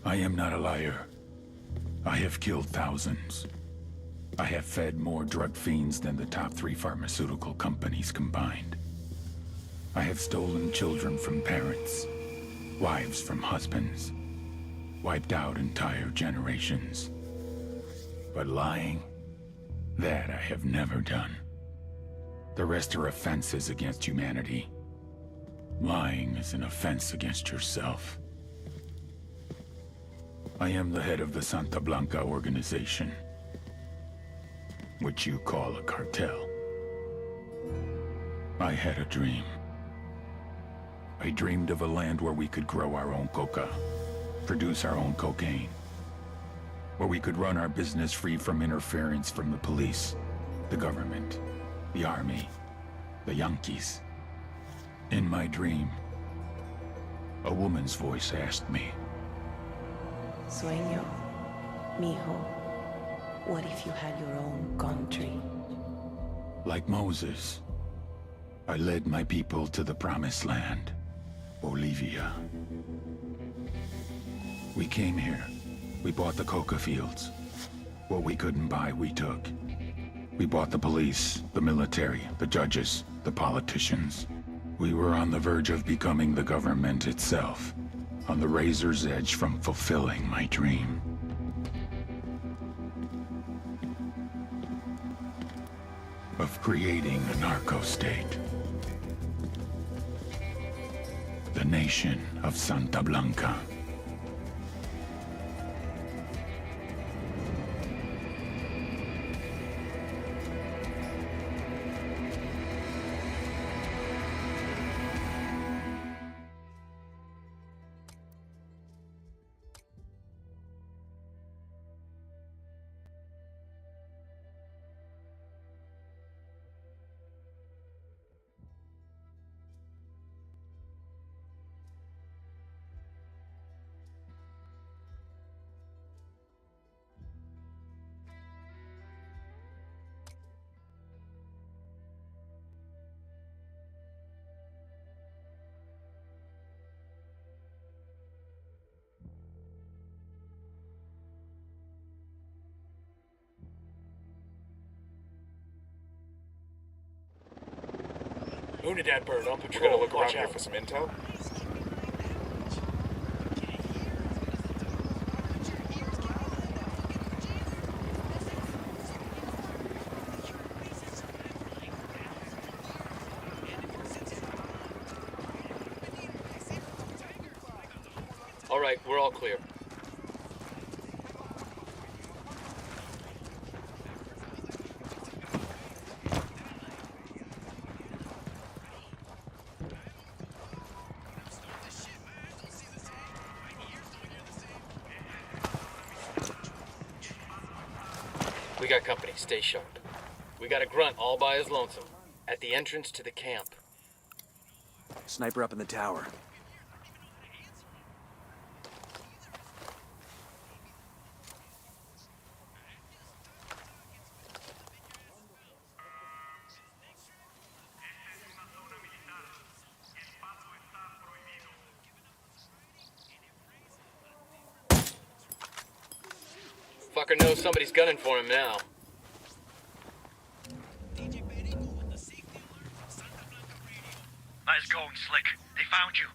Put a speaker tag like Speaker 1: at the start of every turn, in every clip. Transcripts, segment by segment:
Speaker 1: I am not a liar. I have killed thousands. I have fed more drug fiends than the top 3 pharmaceutical companies combined. I have stolen children from parents, wives from husbands, wiped out entire generations. But lying, that I have never done. The rest are offenses against humanity. Lying is an offense against yourself. I am the head of the Santa Blanca organization, which you call a cartel. I had a dream. I dreamed of a land where we could grow our own coca, produce our own cocaine, where we could run our business free from interference from the police, the government, the army, the Yankees. In my dream, a woman's voice asked me,
Speaker 2: Sueño, mijo, what if you had your own country?
Speaker 1: like Moses, I led my people to the promised land, Bolivia. We came here. We bought the coca fields. What we couldn't buy, we took. We bought the police, the military, the judges, the politicians. We were on the verge of becoming the government itself, on the razor's edge from fulfilling my dream. Of creating a narco-state. The nation of Santa Blanca.
Speaker 3: Unidad bird on patrol.
Speaker 4: We're gonna look around
Speaker 3: Watch
Speaker 4: here
Speaker 3: out.
Speaker 4: for some intel.
Speaker 3: All right, we're all clear. We got company. Stay sharp. We got a grunt all by his lonesome at the entrance to the camp.
Speaker 5: Sniper up in the tower.
Speaker 3: Fucker knows somebody's gunning for him now.
Speaker 6: Nice going, Slick. They found you.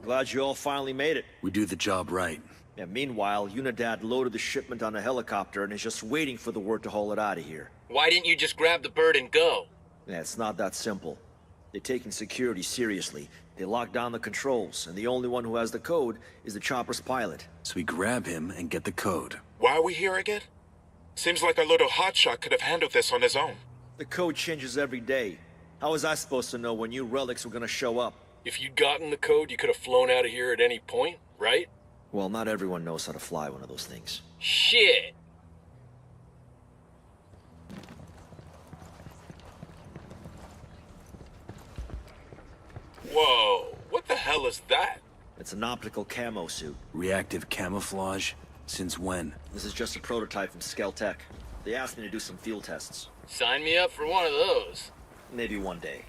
Speaker 7: Glad you all finally made it.
Speaker 5: We do the job right.
Speaker 7: Yeah, meanwhile, Unidad loaded the shipment on a helicopter and is just waiting for the word to haul it out of here.
Speaker 3: Why didn't you just grab the bird and go?
Speaker 7: Yeah, it's not that simple. They're taking security seriously, They lock down the controls, and the only one who has the code is the chopper's pilot.
Speaker 5: So we grab him and get the code.
Speaker 4: Why are we here again? Seems like our little hotshot could have handled this on his own.
Speaker 7: The code changes every day. How was I supposed to know when new relics were gonna show up?
Speaker 3: If you'd gotten the code, you could have flown out of here at any point, right?
Speaker 7: Well, not everyone knows how to fly one of those things.
Speaker 3: Shit!
Speaker 4: Whoa, what the hell is that?
Speaker 7: It's an optical camo suit.
Speaker 5: Reactive camouflage? Since when?
Speaker 7: This is just a prototype from Skeltech. They asked me to do some field tests.
Speaker 3: Sign me up for one of those.
Speaker 7: Maybe one day.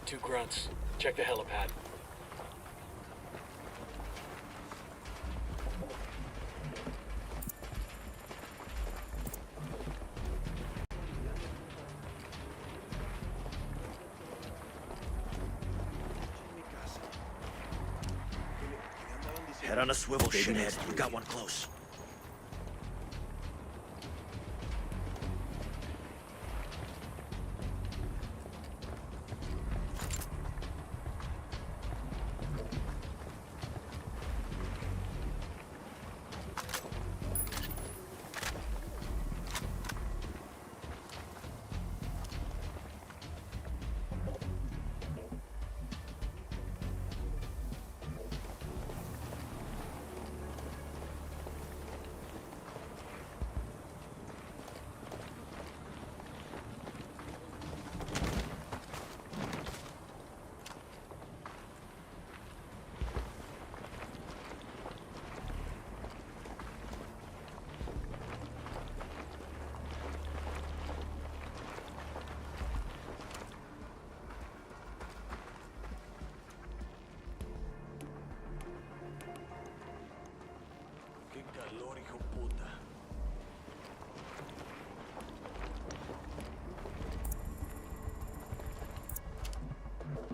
Speaker 3: Two grunts. Check the helipad.
Speaker 7: Head on a swivel, shithead. We got one close.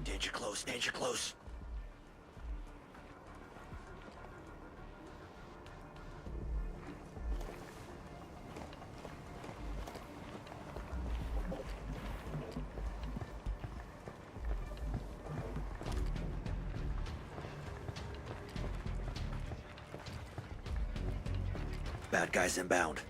Speaker 7: Danger close, danger close. Bad guys inbound.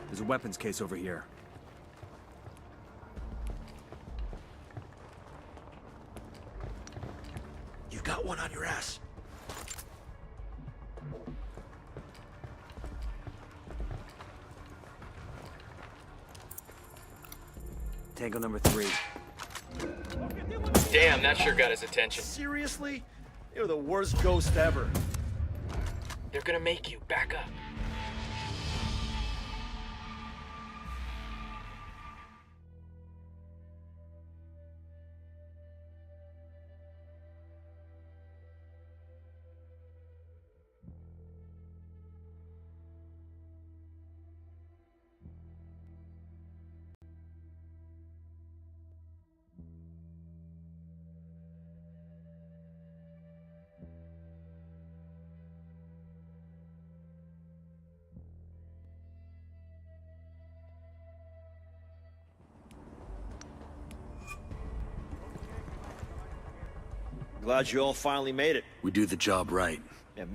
Speaker 5: There's a weapons case over here.
Speaker 7: You've got one on your ass.
Speaker 5: Tango number 3.
Speaker 3: Damn, that sure got his attention.
Speaker 7: Seriously? You're the worst ghost ever.
Speaker 3: They're gonna make you back up.
Speaker 7: Glad you all finally made it.
Speaker 5: We do the job right.
Speaker 7: Yeah,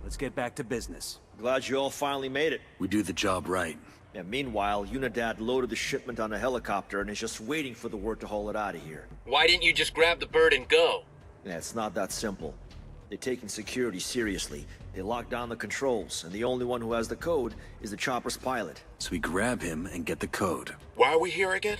Speaker 5: Let's get back to business.
Speaker 7: glad you all finally made it.
Speaker 5: We do the job right.
Speaker 7: Yeah, meanwhile, Unidad loaded the shipment on a helicopter and is just waiting for the word to haul it out of here.
Speaker 3: Why didn't you just grab the bird and go?
Speaker 7: Yeah, it's not that simple. They're taking security seriously. They lock down the controls, and the only one who has the code is the chopper's pilot.
Speaker 5: So we grab him and get the code.
Speaker 4: Why are we here again?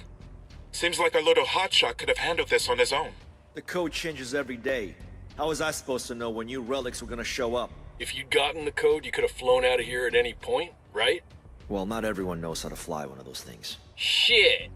Speaker 4: Seems like our little hotshot could have handled this on his own.
Speaker 7: The code changes every day. How was I supposed to know when new relics were gonna show up?
Speaker 3: If you'd gotten the code, you could have flown out of here at any point, right?
Speaker 7: Well, not everyone knows how to fly one of those things.
Speaker 3: Shit!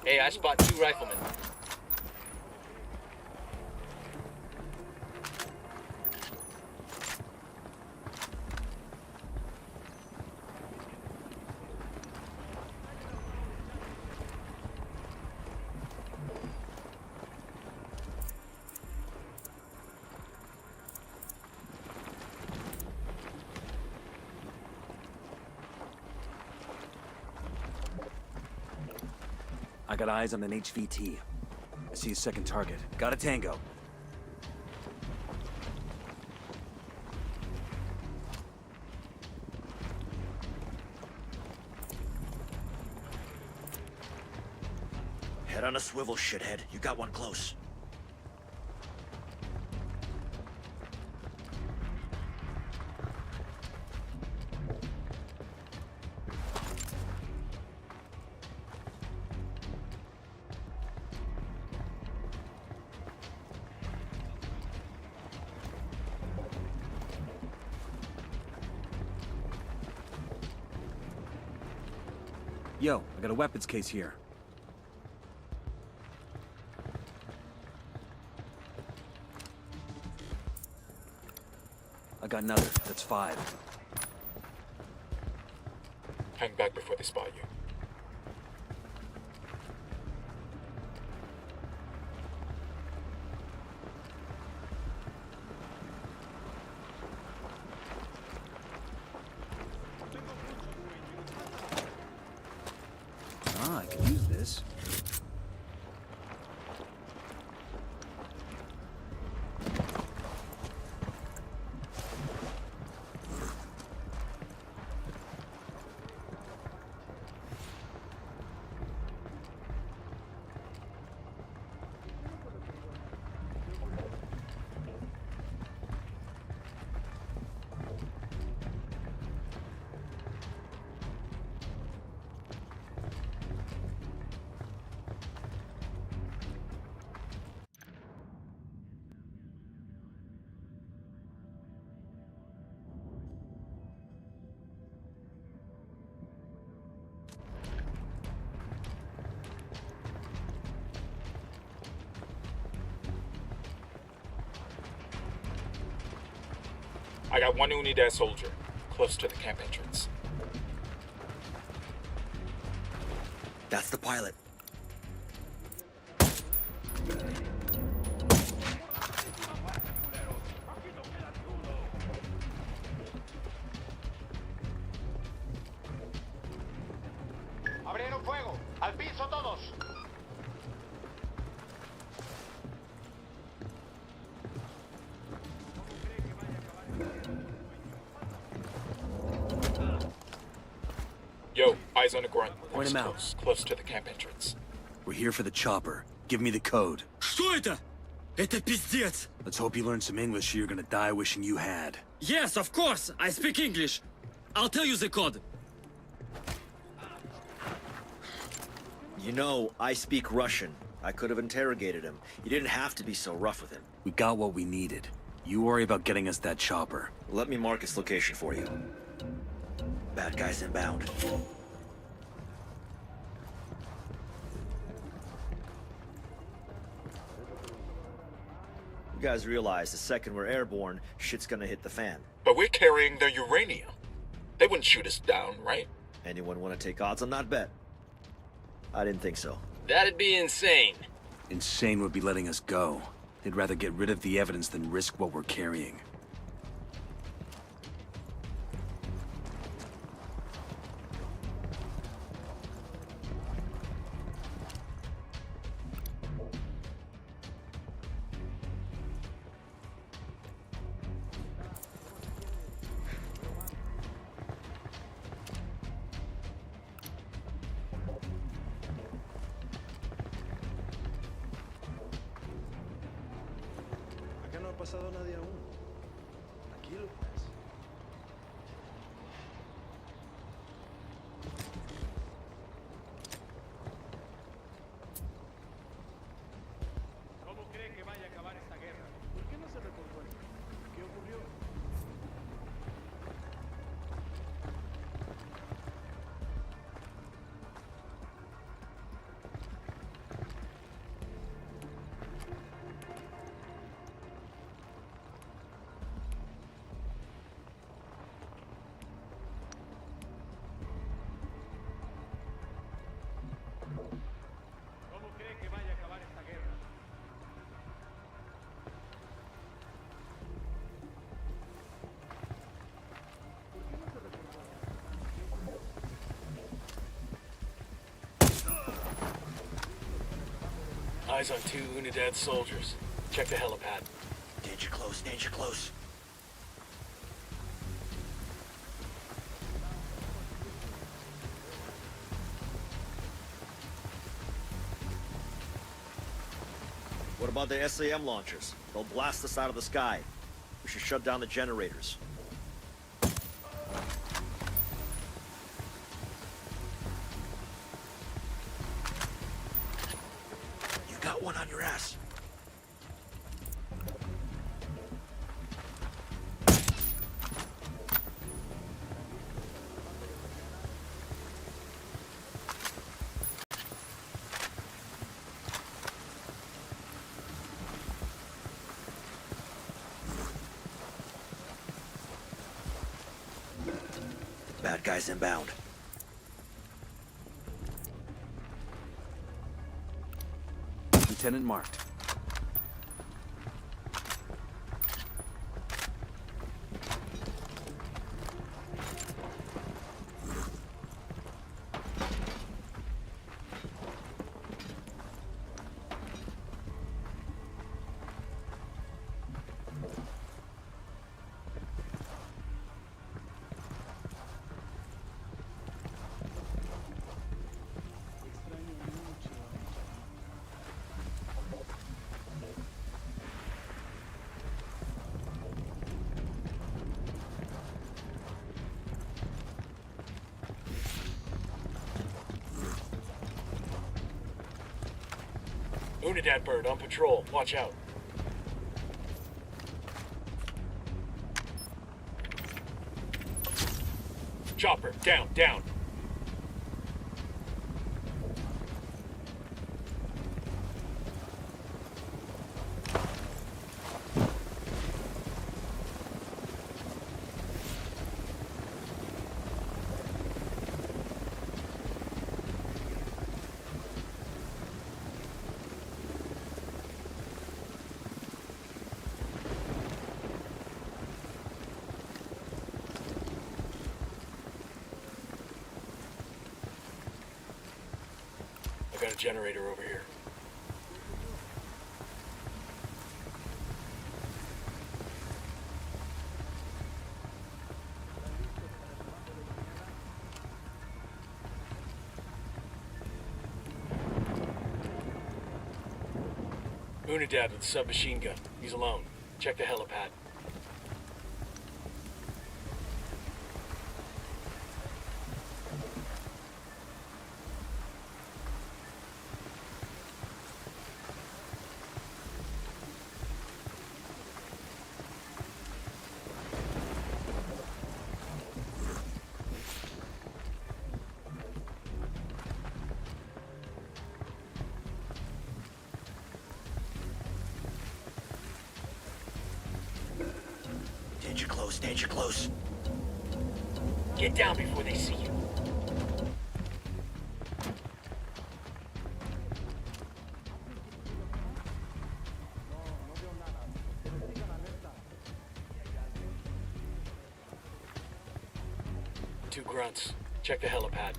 Speaker 3: Hey, I spot 2 riflemen.
Speaker 5: I got eyes on an HVT. I see a second target. Got a tango.
Speaker 7: Head on a swivel, shithead. You got one close.
Speaker 5: Yo, I got a weapons case here. I got another. That's 5.
Speaker 4: Hang back before they spot you.
Speaker 5: Ah, I can use this.
Speaker 4: I got one Unidad soldier, close to the camp entrance.
Speaker 7: That's the pilot.
Speaker 8: Abrieron fuego. Al piso todos.
Speaker 4: Yo, eyes on a grunt.
Speaker 5: Point him out.
Speaker 4: Close to the camp entrance.
Speaker 5: We're here for the chopper. Give me the code.
Speaker 9: Что это? Это пиздец!
Speaker 5: Let's hope you learn some English or you're gonna die wishing you had.
Speaker 9: Yes, of course! I speak English! I'll tell you the code.
Speaker 7: You know, I speak Russian. I could have interrogated him. You didn't have to be so rough with him.
Speaker 5: We got what we needed. You worry about getting us that chopper.
Speaker 7: Let me mark its location for you. Bad guys inbound. You guys realize the second we're airborne, shit's gonna hit the fan.
Speaker 4: But we're carrying their uranium. They wouldn't shoot us down, right?
Speaker 7: Anyone want to take odds on that bet? I didn't think so.
Speaker 3: That'd be insane.
Speaker 5: Insane would be letting us go. They'd rather get rid of the evidence than risk what we're carrying.
Speaker 10: Acá no ha pasado nadie aún. Tranquilo, pues.
Speaker 8: ¿Cómo cree que vaya a acabar esta guerra?
Speaker 10: ¿Por qué no se reportó aquí? ¿Qué ocurrió?
Speaker 8: ¿Cómo cree que vaya a acabar esta guerra?
Speaker 3: Eyes on 2 Unidad soldiers. Check the helipad.
Speaker 7: Danger close, danger close. What about the SAM launchers? They'll blast us out of the sky. We should shut down the generators. You got one on your ass. Bad guys inbound.
Speaker 5: Lieutenant marked.
Speaker 3: Unidad bird on patrol. Watch out. Chopper, down, down. a generator over here. Unidad with a submachine gun. He's alone. Check the helipad.
Speaker 7: Danger close, danger close.
Speaker 3: Get down before they see you. Two grunts. Check the helipad.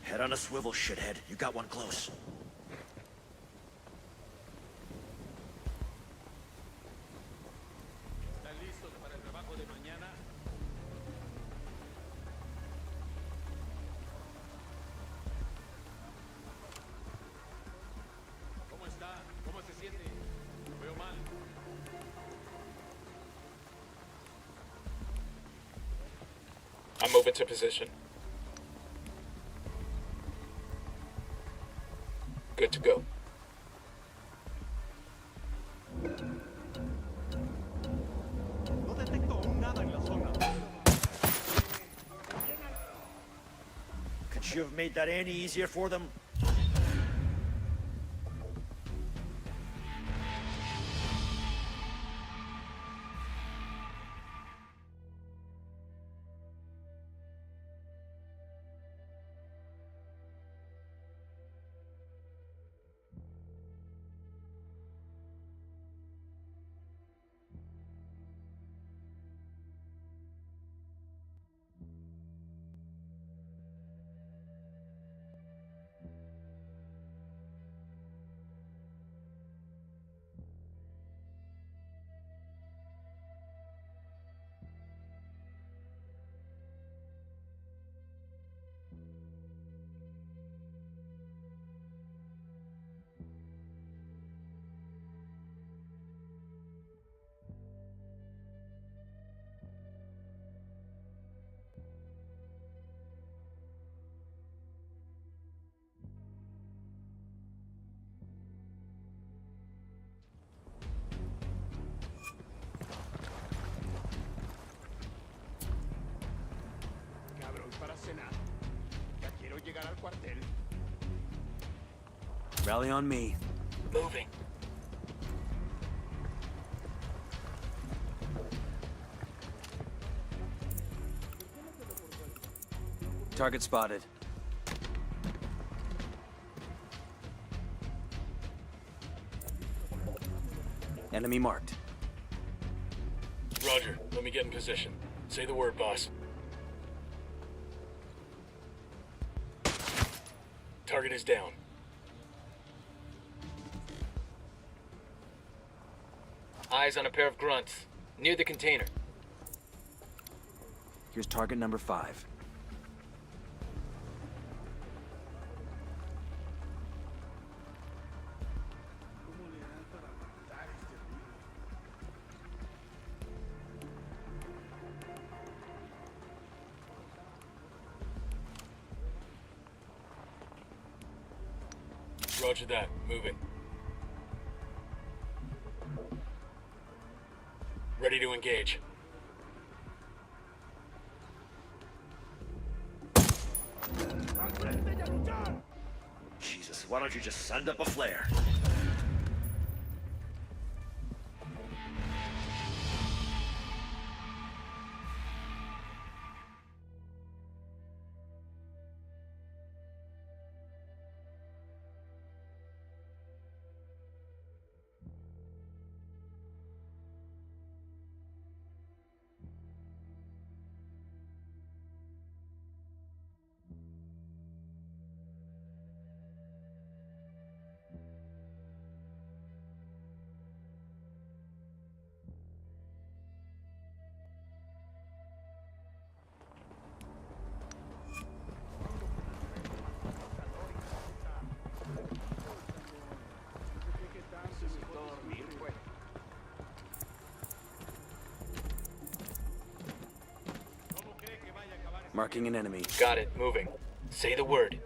Speaker 7: Head on a swivel, shithead. You got one close.
Speaker 8: ¿Están listos para el trabajo de mañana? ¿Cómo está? ¿Cómo se siente? Lo veo mal.
Speaker 3: I'm moving to position. Good to go.
Speaker 10: No detecto aún nada en la zona.
Speaker 7: Could you have made that any easier for them?
Speaker 8: Para cenar. Ya quiero llegar al cuartel.
Speaker 5: Rally on me.
Speaker 3: Moving.
Speaker 5: Target spotted. Enemy marked.
Speaker 3: Roger. Let me get in position. Say the word, boss. Target is down. Eyes on a pair of grunts. Near the container.
Speaker 5: Here's target number 5.
Speaker 3: Roger that. Moving. Ready to engage.
Speaker 7: Jesus, why don't you just send up a flare?
Speaker 5: Marking an enemy.
Speaker 3: Got it. Moving. Say the word.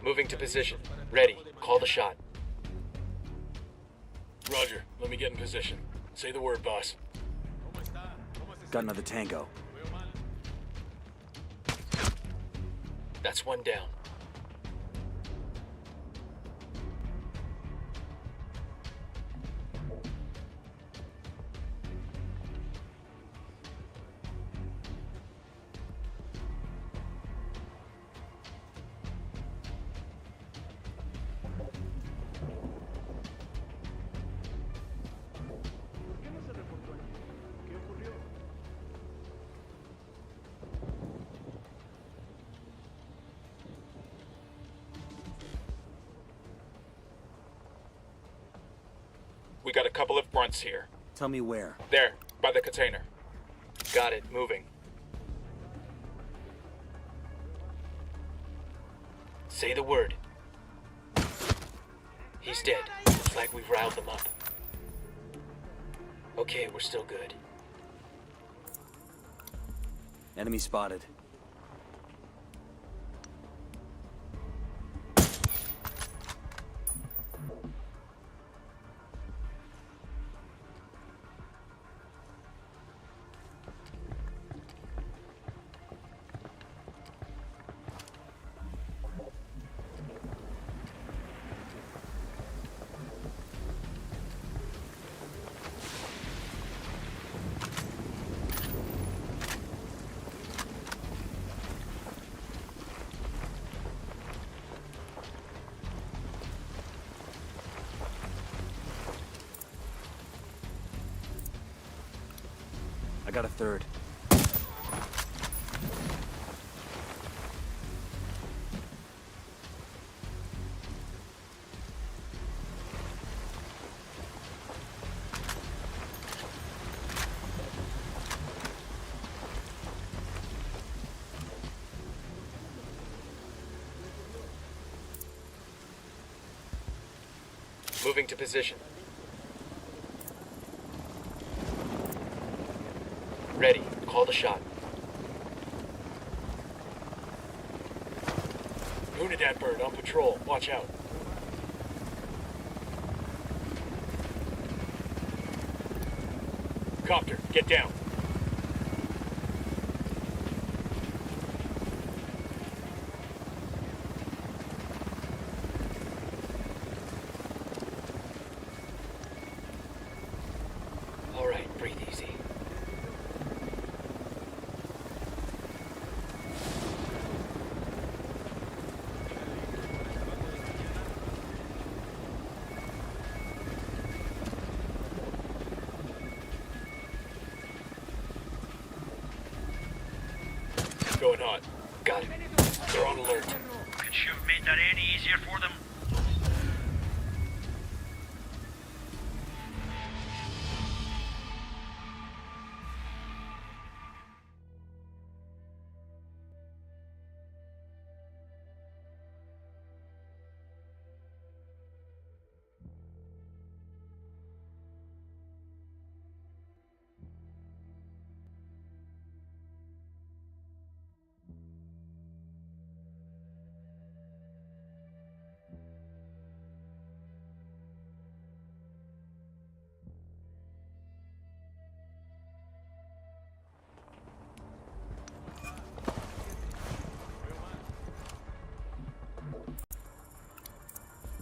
Speaker 3: Moving to position. Ready. Call the shot.
Speaker 11: Roger. Let me get in position. Say the word, boss.
Speaker 5: Got another tango.
Speaker 3: That's one down.
Speaker 8: ¿Por qué no se reportó allí? ¿Qué ocurrió?
Speaker 4: We got a couple of fronts here.
Speaker 5: Tell me where.
Speaker 4: There, by the container.
Speaker 3: Got it. Moving. Say the word. He's dead. Looks like we've riled them up. Okay, we're still good.
Speaker 5: Enemy spotted. I got a third.
Speaker 3: Moving to position. Ready. Call the shot.
Speaker 11: Unidad bird on patrol. Watch out. Copter, get down.
Speaker 3: All right, breathe easy.
Speaker 11: Going hot.
Speaker 3: Got it. They're on alert.
Speaker 6: Could you have made that any easier for them?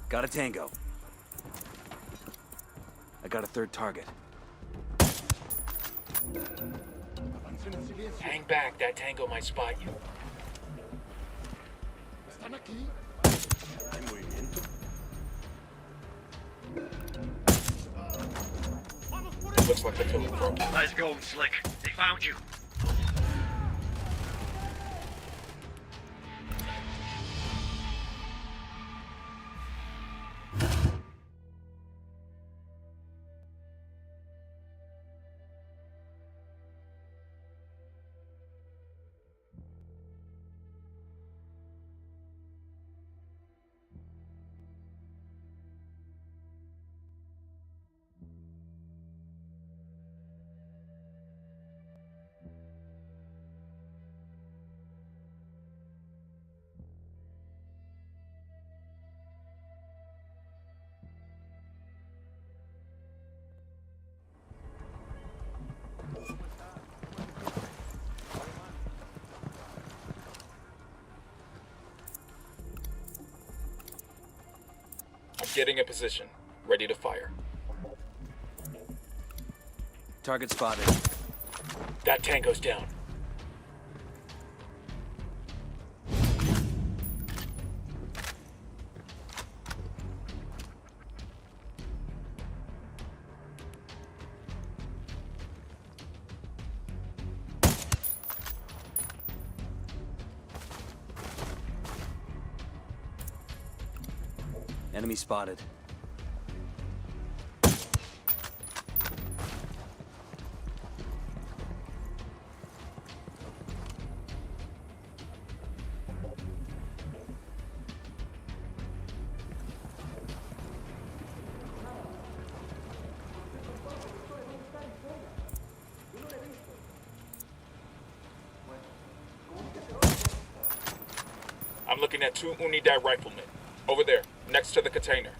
Speaker 5: Got a tango. I got a third target.
Speaker 8: Avancen en silencio.
Speaker 3: Hang back. That tango might spot you.
Speaker 8: ¿Están aquí?
Speaker 10: Hay movimiento.
Speaker 4: Looks like they're killing from.
Speaker 6: Let's go, Slick. They found you.
Speaker 11: Getting in position. Ready to fire.
Speaker 5: Target spotted.
Speaker 11: That tango's down.
Speaker 5: Enemy spotted.
Speaker 11: I'm looking at 2 Unidad riflemen. Over there, next to the container.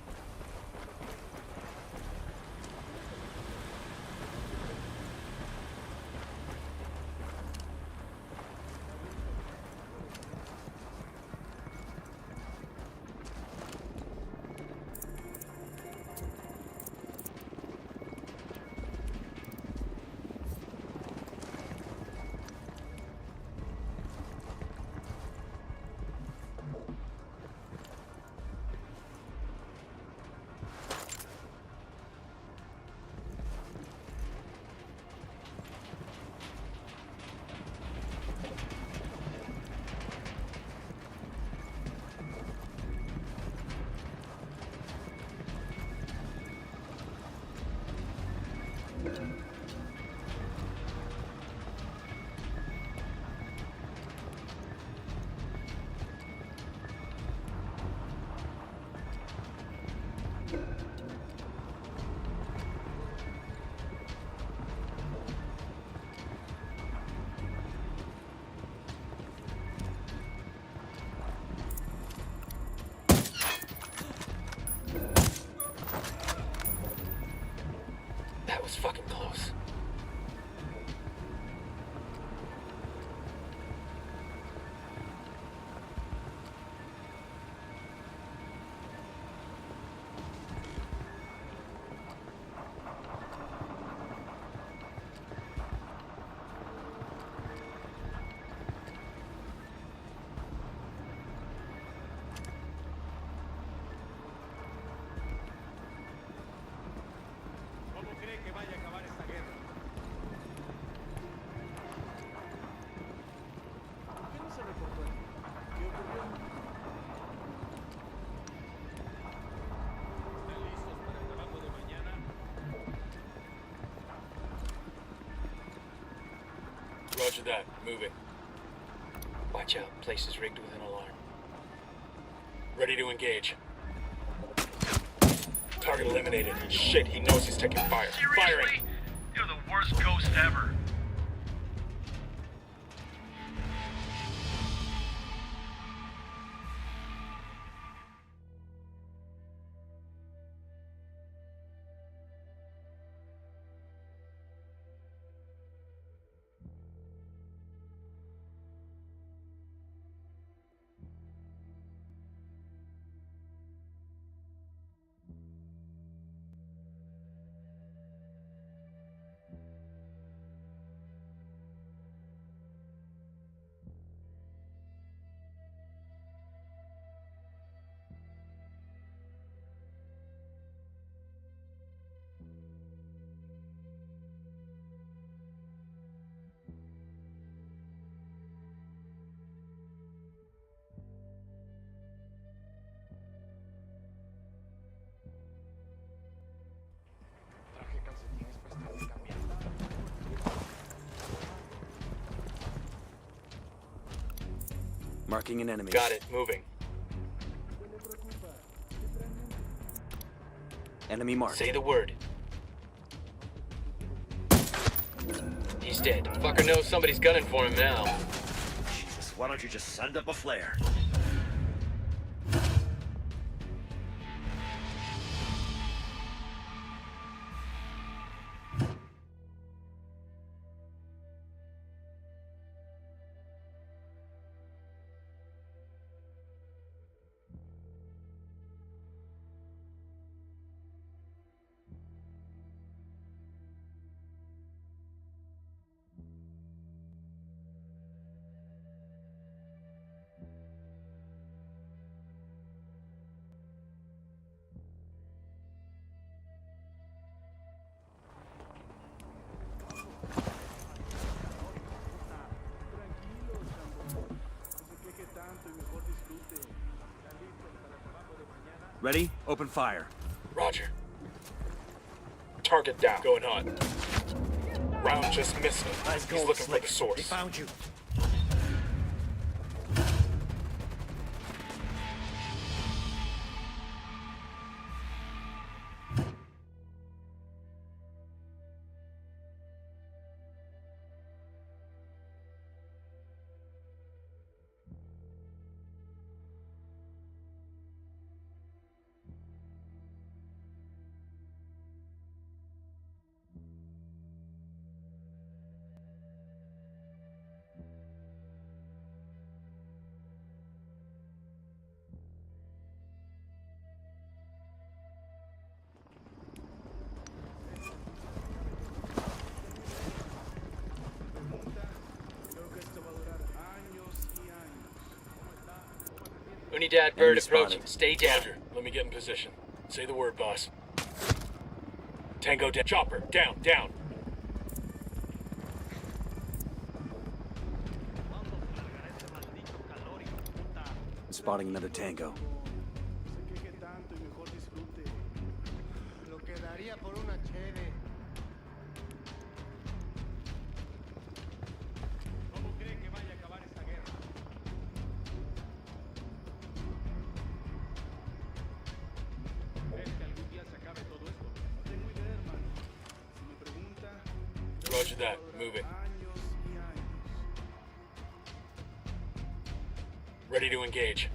Speaker 11: That was fucking close.
Speaker 8: ¿Cómo cree que vaya a acabar esta guerra? ¿Por qué no se reportó aquí? ¿Qué ocurrió? ¿Están listos para el trabajo de mañana?
Speaker 11: Roger that. Moving.
Speaker 3: Watch out. Place is rigged with an alarm.
Speaker 11: Ready to engage. Target eliminated. Shit, he knows he's taking fire. Firing!
Speaker 6: Seriously? You're the worst ghost ever.
Speaker 8: Traje calcetines para estarme cambiando.
Speaker 5: Marking an enemy.
Speaker 3: Got it. Moving.
Speaker 5: Enemy marked.
Speaker 3: Say the word. He's dead. Fucker knows somebody's gunning for him now.
Speaker 7: Jesus, why don't you just send up a flare?
Speaker 5: Ready? Open fire.
Speaker 3: Roger.
Speaker 11: Target down.
Speaker 3: Going on.
Speaker 11: Round just missed him.
Speaker 7: Nice
Speaker 11: He's
Speaker 7: goal,
Speaker 11: looking
Speaker 7: Slick.
Speaker 11: for the source.
Speaker 7: They found you.
Speaker 3: Unidad bird
Speaker 5: Enemy
Speaker 3: approaching.
Speaker 5: spotted.
Speaker 3: Stay down.
Speaker 11: Roger. Let me get in position. Say the word, boss. Tango down. Chopper, down, down.
Speaker 5: Spotting another tango.
Speaker 10: No se queje tanto y mejor disfrute. Lo que daría por una cheve.
Speaker 8: ¿Cómo cree que vaya a acabar esta guerra? ¿Crees que algún día se acabe todo esto?
Speaker 10: No tengo idea, hermano. Si me pregunta,
Speaker 11: Roger that. Moving.
Speaker 10: años y años.
Speaker 11: Ready to engage.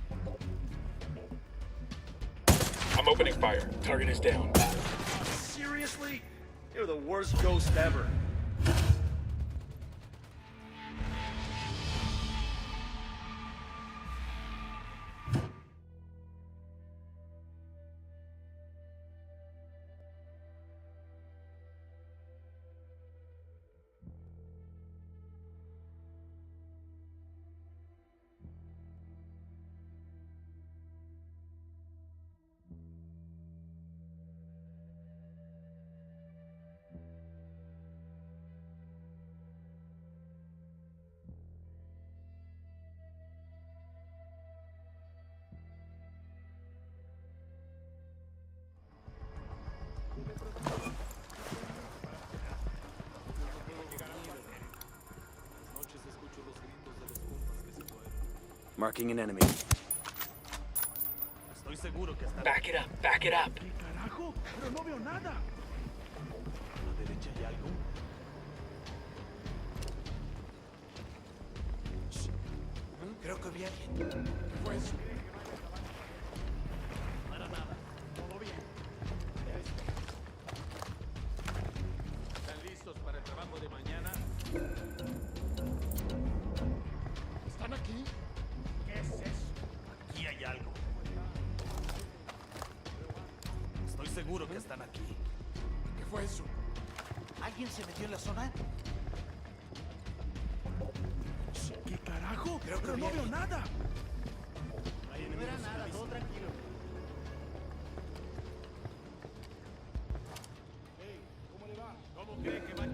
Speaker 11: I'm opening fire. Target is down.
Speaker 7: Seriously? You're the worst ghost ever.
Speaker 5: Marking an enemy.
Speaker 9: Estoy seguro que está
Speaker 3: Back it up. Back it up.
Speaker 10: ¿Qué carajo? Pero no veo nada.
Speaker 9: a la derecha hay algo.
Speaker 10: Creo que vi a alguien. ¿Qué fue eso?
Speaker 9: No era nada.
Speaker 10: Todo bien.
Speaker 8: ¿Están listos para el trabajo de mañana?
Speaker 10: ¿Están aquí? ¿Qué es eso?
Speaker 9: Aquí hay algo. Estoy seguro que están aquí.
Speaker 10: ¿Qué fue eso?
Speaker 7: ¿Alguien se metió en la zona?
Speaker 10: ¿Qué carajo? Creo que no veo nada.
Speaker 8: No era nada, todo tranquilo.
Speaker 10: Hey, ¿cómo le va?
Speaker 8: ¿Cómo cree que va?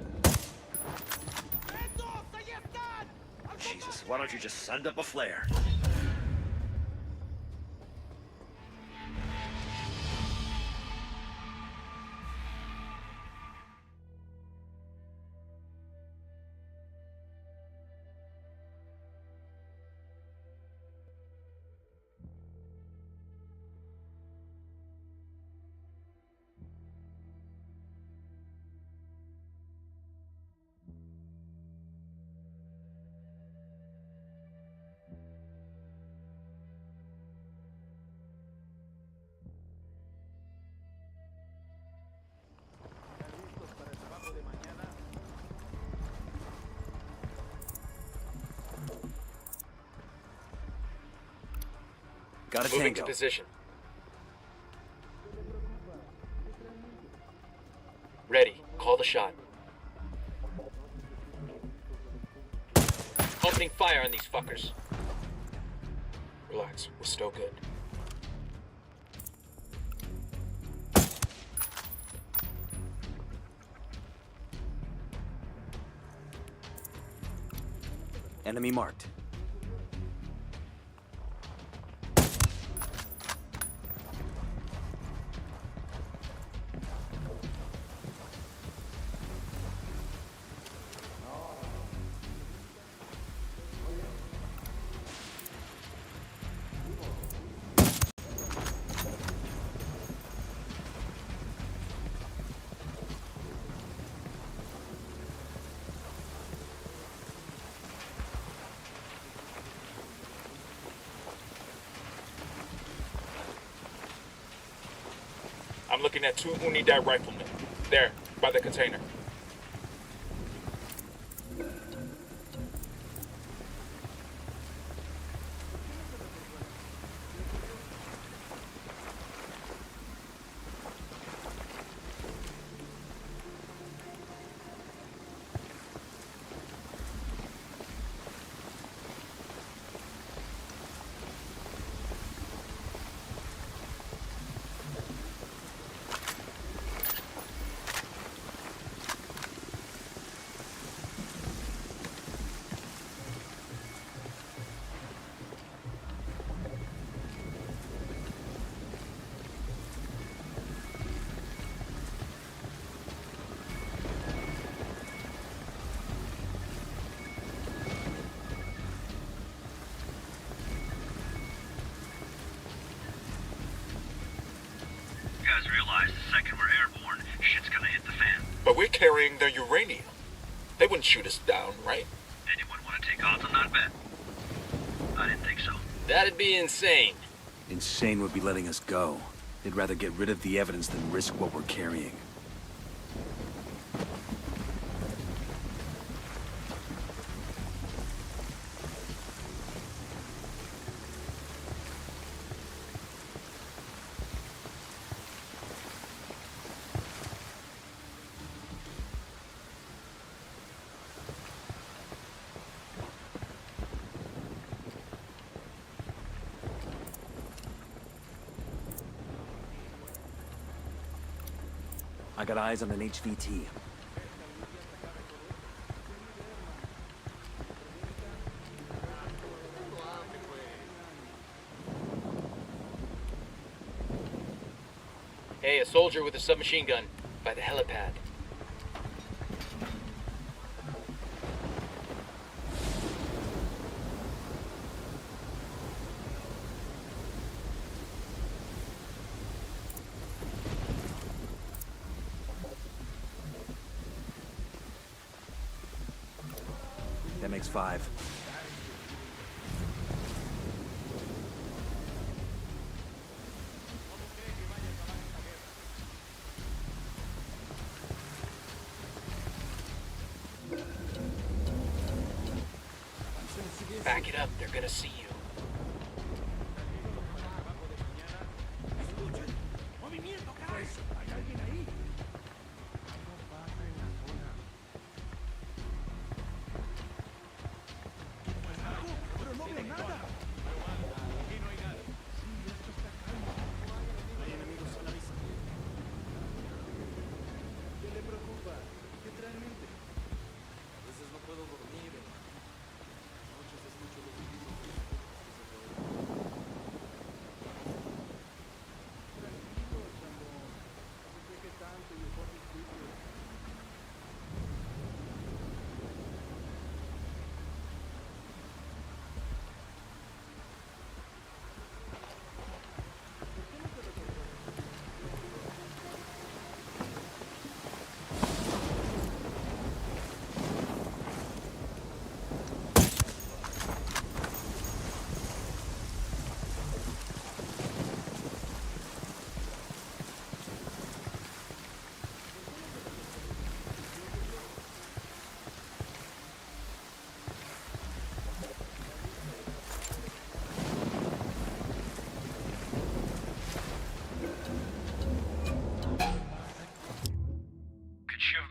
Speaker 7: Jesus, why don't you just send up a flare?
Speaker 5: Got a
Speaker 3: Moving to
Speaker 5: tango.
Speaker 3: position. Ready. Call the shot. Opening fire on these fuckers.
Speaker 11: Relax. We're still good.
Speaker 5: Enemy marked.
Speaker 4: I'm looking at 2 Unidad riflemen. There, by the container.
Speaker 6: You guys realize the second we're airborne, shit's gonna hit the fan.
Speaker 4: But we're carrying their uranium. They wouldn't shoot us down, right?
Speaker 6: Anyone want to take odds on that bet? I didn't think so.
Speaker 3: That'd be insane.
Speaker 5: Insane would be letting us go. They'd rather get rid of the evidence than risk what we're carrying. I got eyes on an HVT.
Speaker 3: Hey, a soldier with a submachine gun by the helipad.
Speaker 5: That makes 5.
Speaker 3: Back it up, they're gonna see you.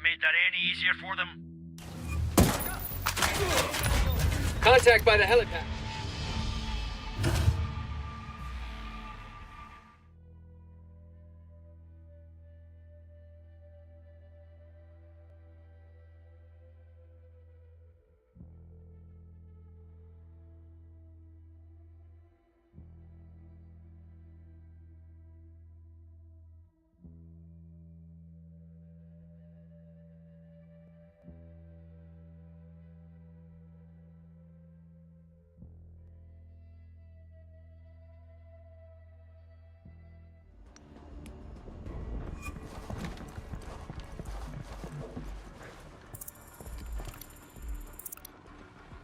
Speaker 6: Made that any easier for them?
Speaker 3: Contact by the helipad.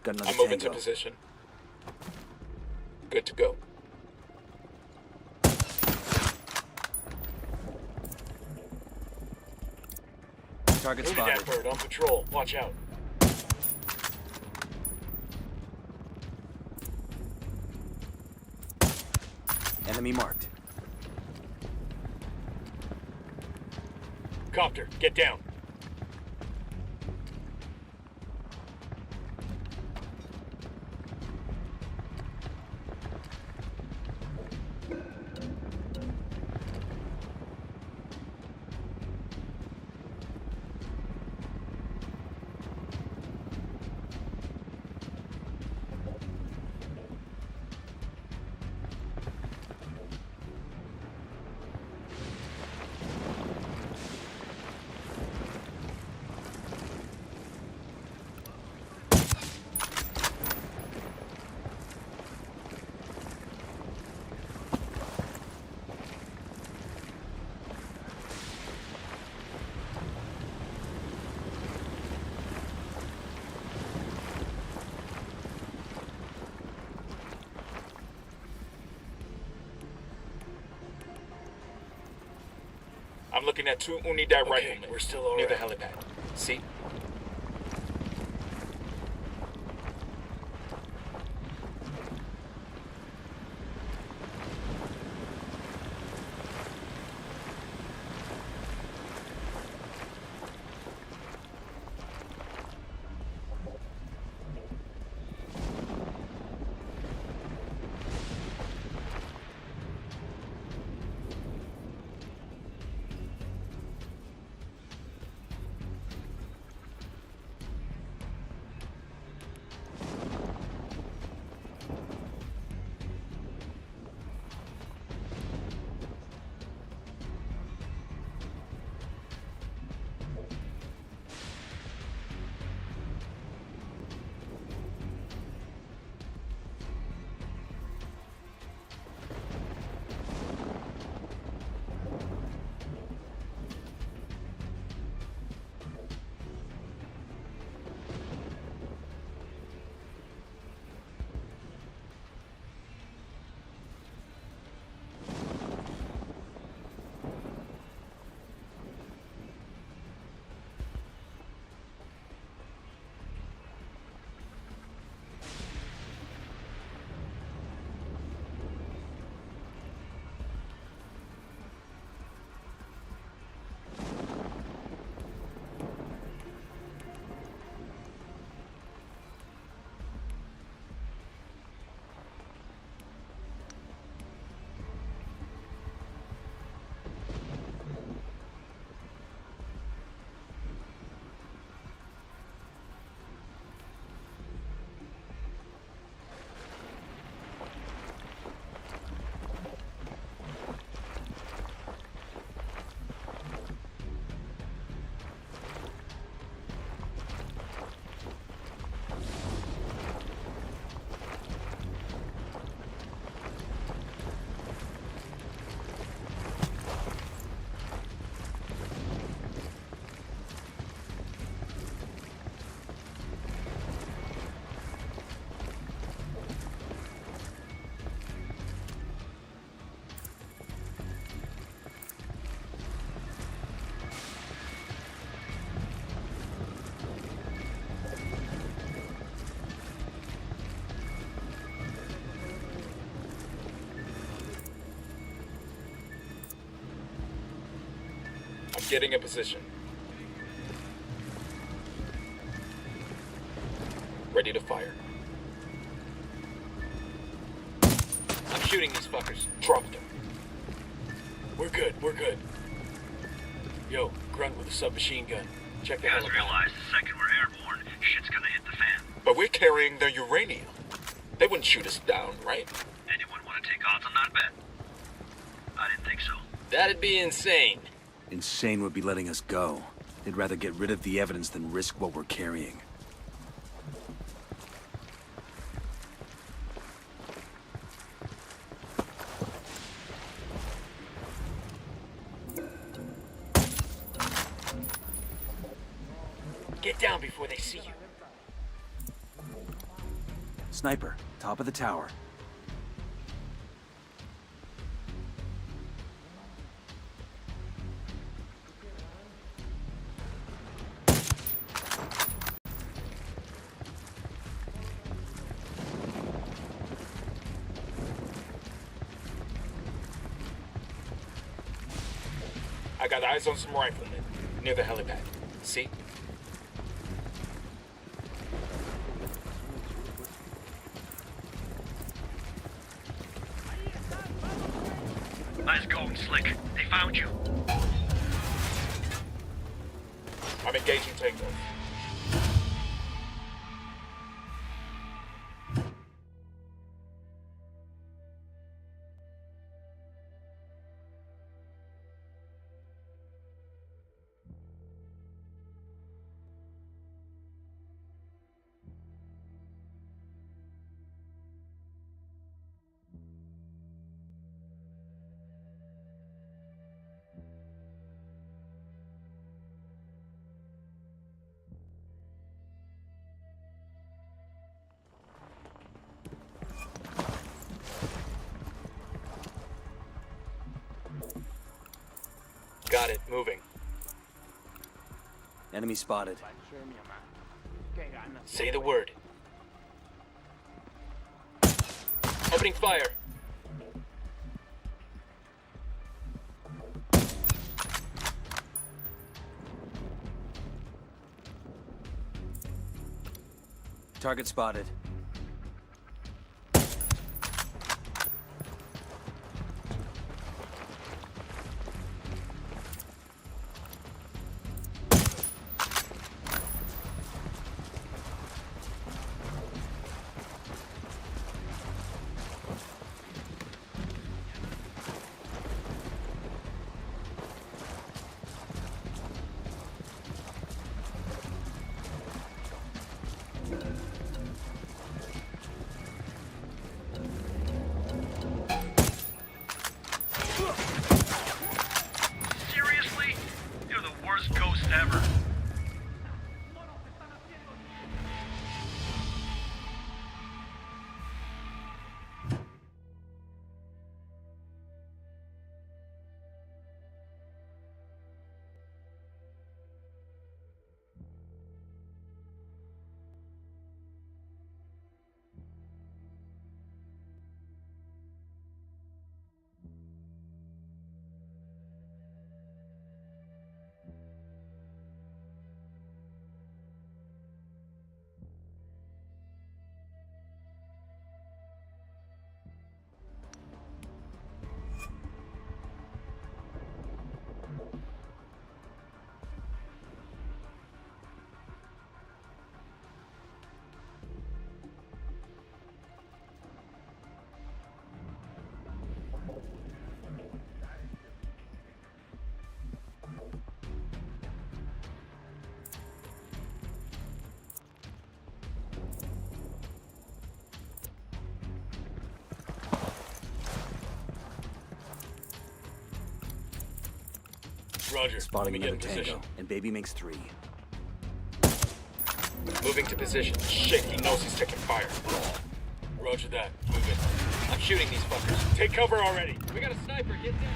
Speaker 5: Got another
Speaker 4: I'm moving to
Speaker 5: tango.
Speaker 4: position. Good to go.
Speaker 5: Target
Speaker 11: Look at
Speaker 5: spotted.
Speaker 11: that bird on patrol. Watch out.
Speaker 5: Enemy marked.
Speaker 11: Copter, get down.
Speaker 4: I'm looking at two Unidad
Speaker 11: Okay,
Speaker 4: riflemen.
Speaker 11: we're still all
Speaker 4: near
Speaker 11: right.
Speaker 4: the helipad. See? I'm getting a position. Ready to fire.
Speaker 3: I'm shooting these fuckers.
Speaker 4: Drop them.
Speaker 11: We're good, we're good. Yo, grunt with a submachine gun. Check the
Speaker 6: Guys
Speaker 11: helipad.
Speaker 6: realize the second we're airborne, shit's gonna hit the fan.
Speaker 4: But we're carrying their uranium. They wouldn't shoot us down, right?
Speaker 6: Anyone want to take odds on that bet? I didn't think so.
Speaker 3: That'd be insane.
Speaker 5: Insane would be letting us go. They'd rather get rid of the evidence than risk what we're carrying.
Speaker 11: Get down before they see you.
Speaker 5: Sniper, top of the tower.
Speaker 11: got eyes on some riflemen near the helipad. See?
Speaker 6: Nice going, Slick. They found you.
Speaker 11: I'm engaging takeoff.
Speaker 3: Got it, moving.
Speaker 5: Enemy spotted.
Speaker 3: Say the word. Opening fire.
Speaker 5: Target spotted.
Speaker 6: Seriously? You're the worst ghost ever.
Speaker 11: Roger.
Speaker 5: Spotting
Speaker 11: Let me
Speaker 5: another
Speaker 11: get in position.
Speaker 5: tango, and baby makes 3.
Speaker 3: Moving to position.
Speaker 11: Shit, he knows he's taking fire. Roger that. Move in.
Speaker 3: I'm shooting these fuckers.
Speaker 11: Take cover already.
Speaker 3: We got a sniper, get down.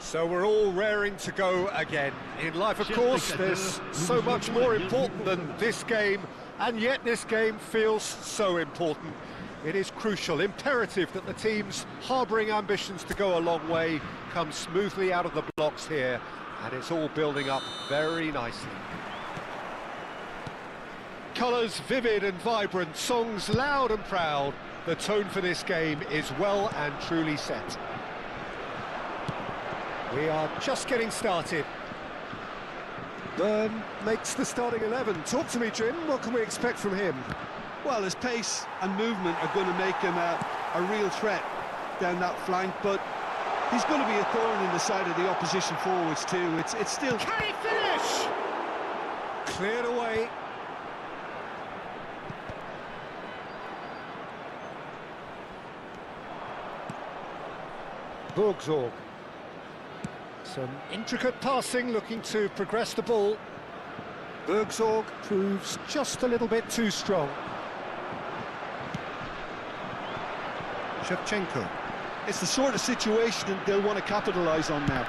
Speaker 8: So we're all raring to go again. In life, of course, there's so much more important than this game, and yet this game feels so important. It is crucial, imperative that the teams harbouring ambitions to go a long way come smoothly out of the blocks here, and it's all building up very nicely. Colours vivid and vibrant, songs loud and proud. The tone for this game is well and truly set. We are just getting started. Byrne makes the starting 11. Talk to me, Jim. What can we expect from him?
Speaker 12: Well, his pace and movement are going to make him a real threat down that flank, but he's going to be a thorn in the side of the opposition forwards too. It's still...
Speaker 8: Can he finish? Cleared away. Borgzorg. Some intricate passing, looking to progress the ball. Borgzorg proves just a little bit too strong. Shevchenko.
Speaker 12: It's the sort of situation that they'll want to capitalise on now.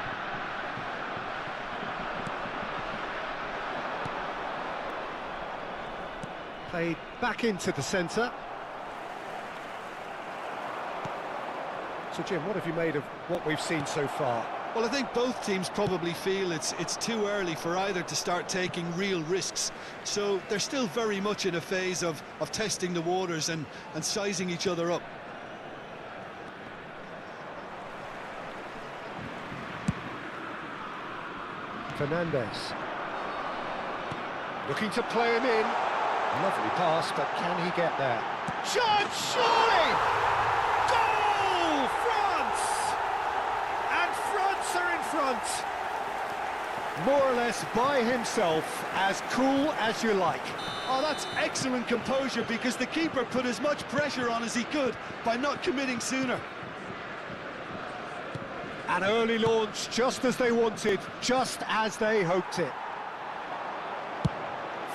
Speaker 8: Played back into the centre. So, Jim, what have you made of what we've seen so far?
Speaker 12: Well, I think both teams probably feel it's too early for either to start taking real risks. So they're still very much in a phase of testing the waters and sizing each other up.
Speaker 8: Fernandez. Looking to play him in. Lovely pass, but can he get there? Shot, surely! Goal! France! And France are in front. more or less by himself, as cool as you like.
Speaker 12: Oh, that's excellent composure, because the keeper put as much pressure on as he could by not committing sooner.
Speaker 8: An early launch, just as they wanted, just as they hoped it.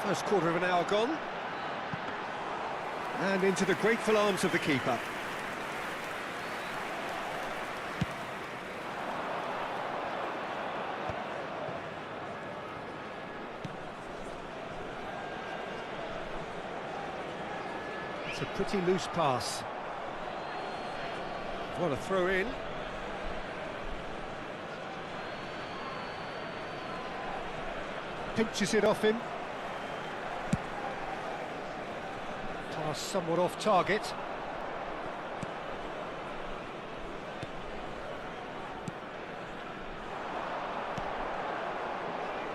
Speaker 8: First quarter of an hour gone. And into the grateful arms of the keeper. It's a pretty loose pass. What a throw in. Pinches it off him. Pass somewhat off target.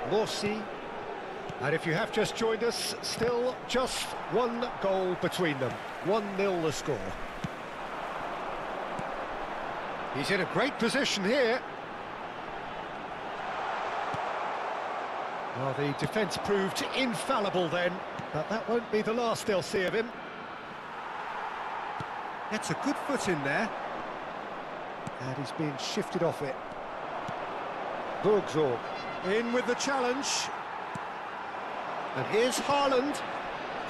Speaker 8: Morsi. And if you have just joined us, still just one goal between them. 1-0 the score. He's in a great position here. Well, the defence proved infallible then, but that won't be the last they'll see of him. Gets a good foot in there. And he's being shifted off it. Burgzorg in with the challenge. And here's Haaland.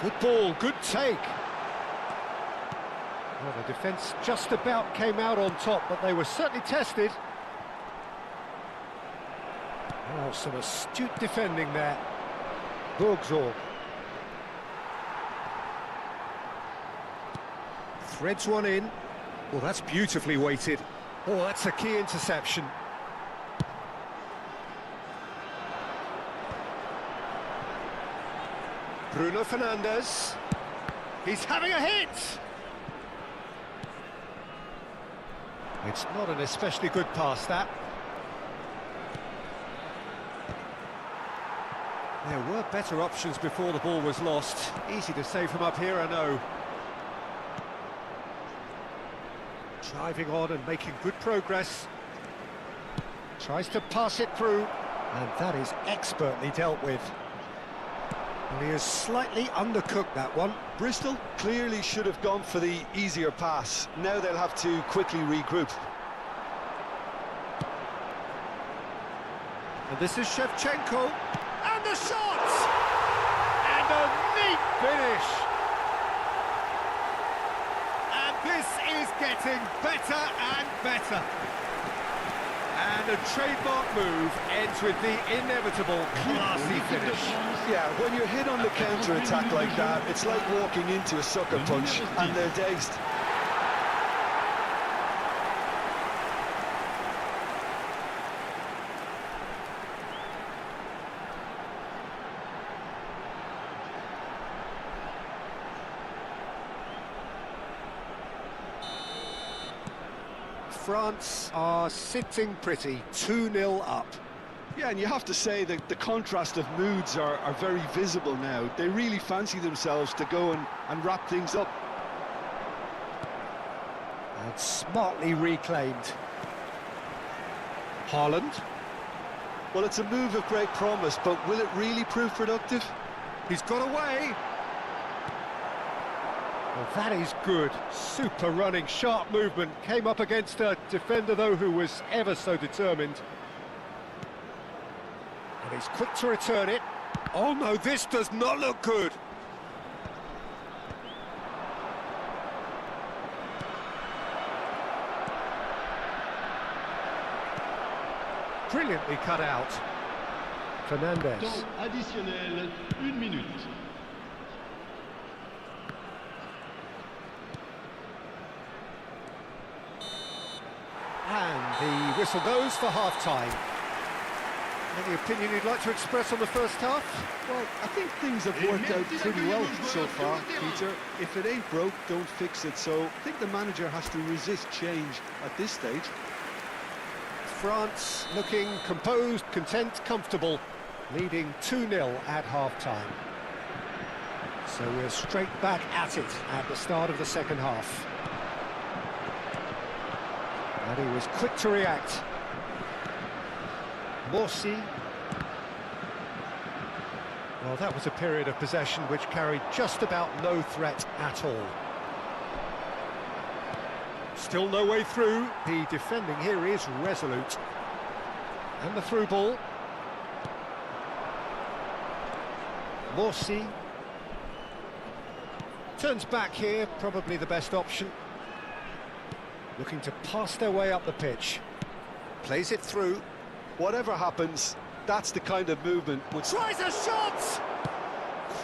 Speaker 8: Good ball, good take. Well, the defence just about came out on top, but they were certainly tested. Oh, some astute defending there. Burgzorg. Threads one in. Well, that's beautifully weighted. Oh, that's a key interception. Bruno Fernandes. He's having a hit! It's not an especially good pass, that. There were better options before the ball was lost. Easy to save from up here, I know. Driving on and making good progress. Tries to pass it through, and that is expertly dealt with. Well, he has slightly undercooked that one.
Speaker 12: Bristol clearly should have gone for the easier pass. Now they'll have to quickly regroup.
Speaker 8: And this is Shevchenko. And the shot! And a neat finish! And this is getting better and better. And a trademark move ends with the inevitable classy finish.
Speaker 12: Yeah, when you're hit on the counter-attack like that, it's like walking into a sucker punch, and they're dazed.
Speaker 8: France are sitting pretty, 2-0 up.
Speaker 12: Yeah, and you have to say that the contrast of moods are very visible now. They really fancy themselves to go and wrap things up.
Speaker 8: And smartly reclaimed. Haaland.
Speaker 12: Well, it's a move of great promise, but will it really prove productive?
Speaker 8: He's got away. Well, that is good. Super running, sharp movement. Came up against a defender, though, who was ever so determined. And he's quick to return it. Oh, no, this does not look good. Brilliantly cut out. Fernandes.
Speaker 10: Temps additionnel, 1 minute.
Speaker 8: And the whistle goes for half-time. Any opinion you'd like to express on the first half?
Speaker 12: Well, I think things have worked out pretty well so far, Peter. If it ain't broke, don't fix it. So I think the manager has to resist change at this stage.
Speaker 8: France looking composed, content, comfortable, leading 2-0 at half-time. So we're straight back at it at the start of the second half. And he was quick to react. Morsi. Well, that was a period of possession which carried just about no threat at all. Still no way through. The defending here is resolute. And the through ball. Morsi. Turns back here, probably the best option. Looking to pass their way up the pitch. Plays it through.
Speaker 12: Whatever happens, that's the kind of movement which...
Speaker 8: Tries a shot!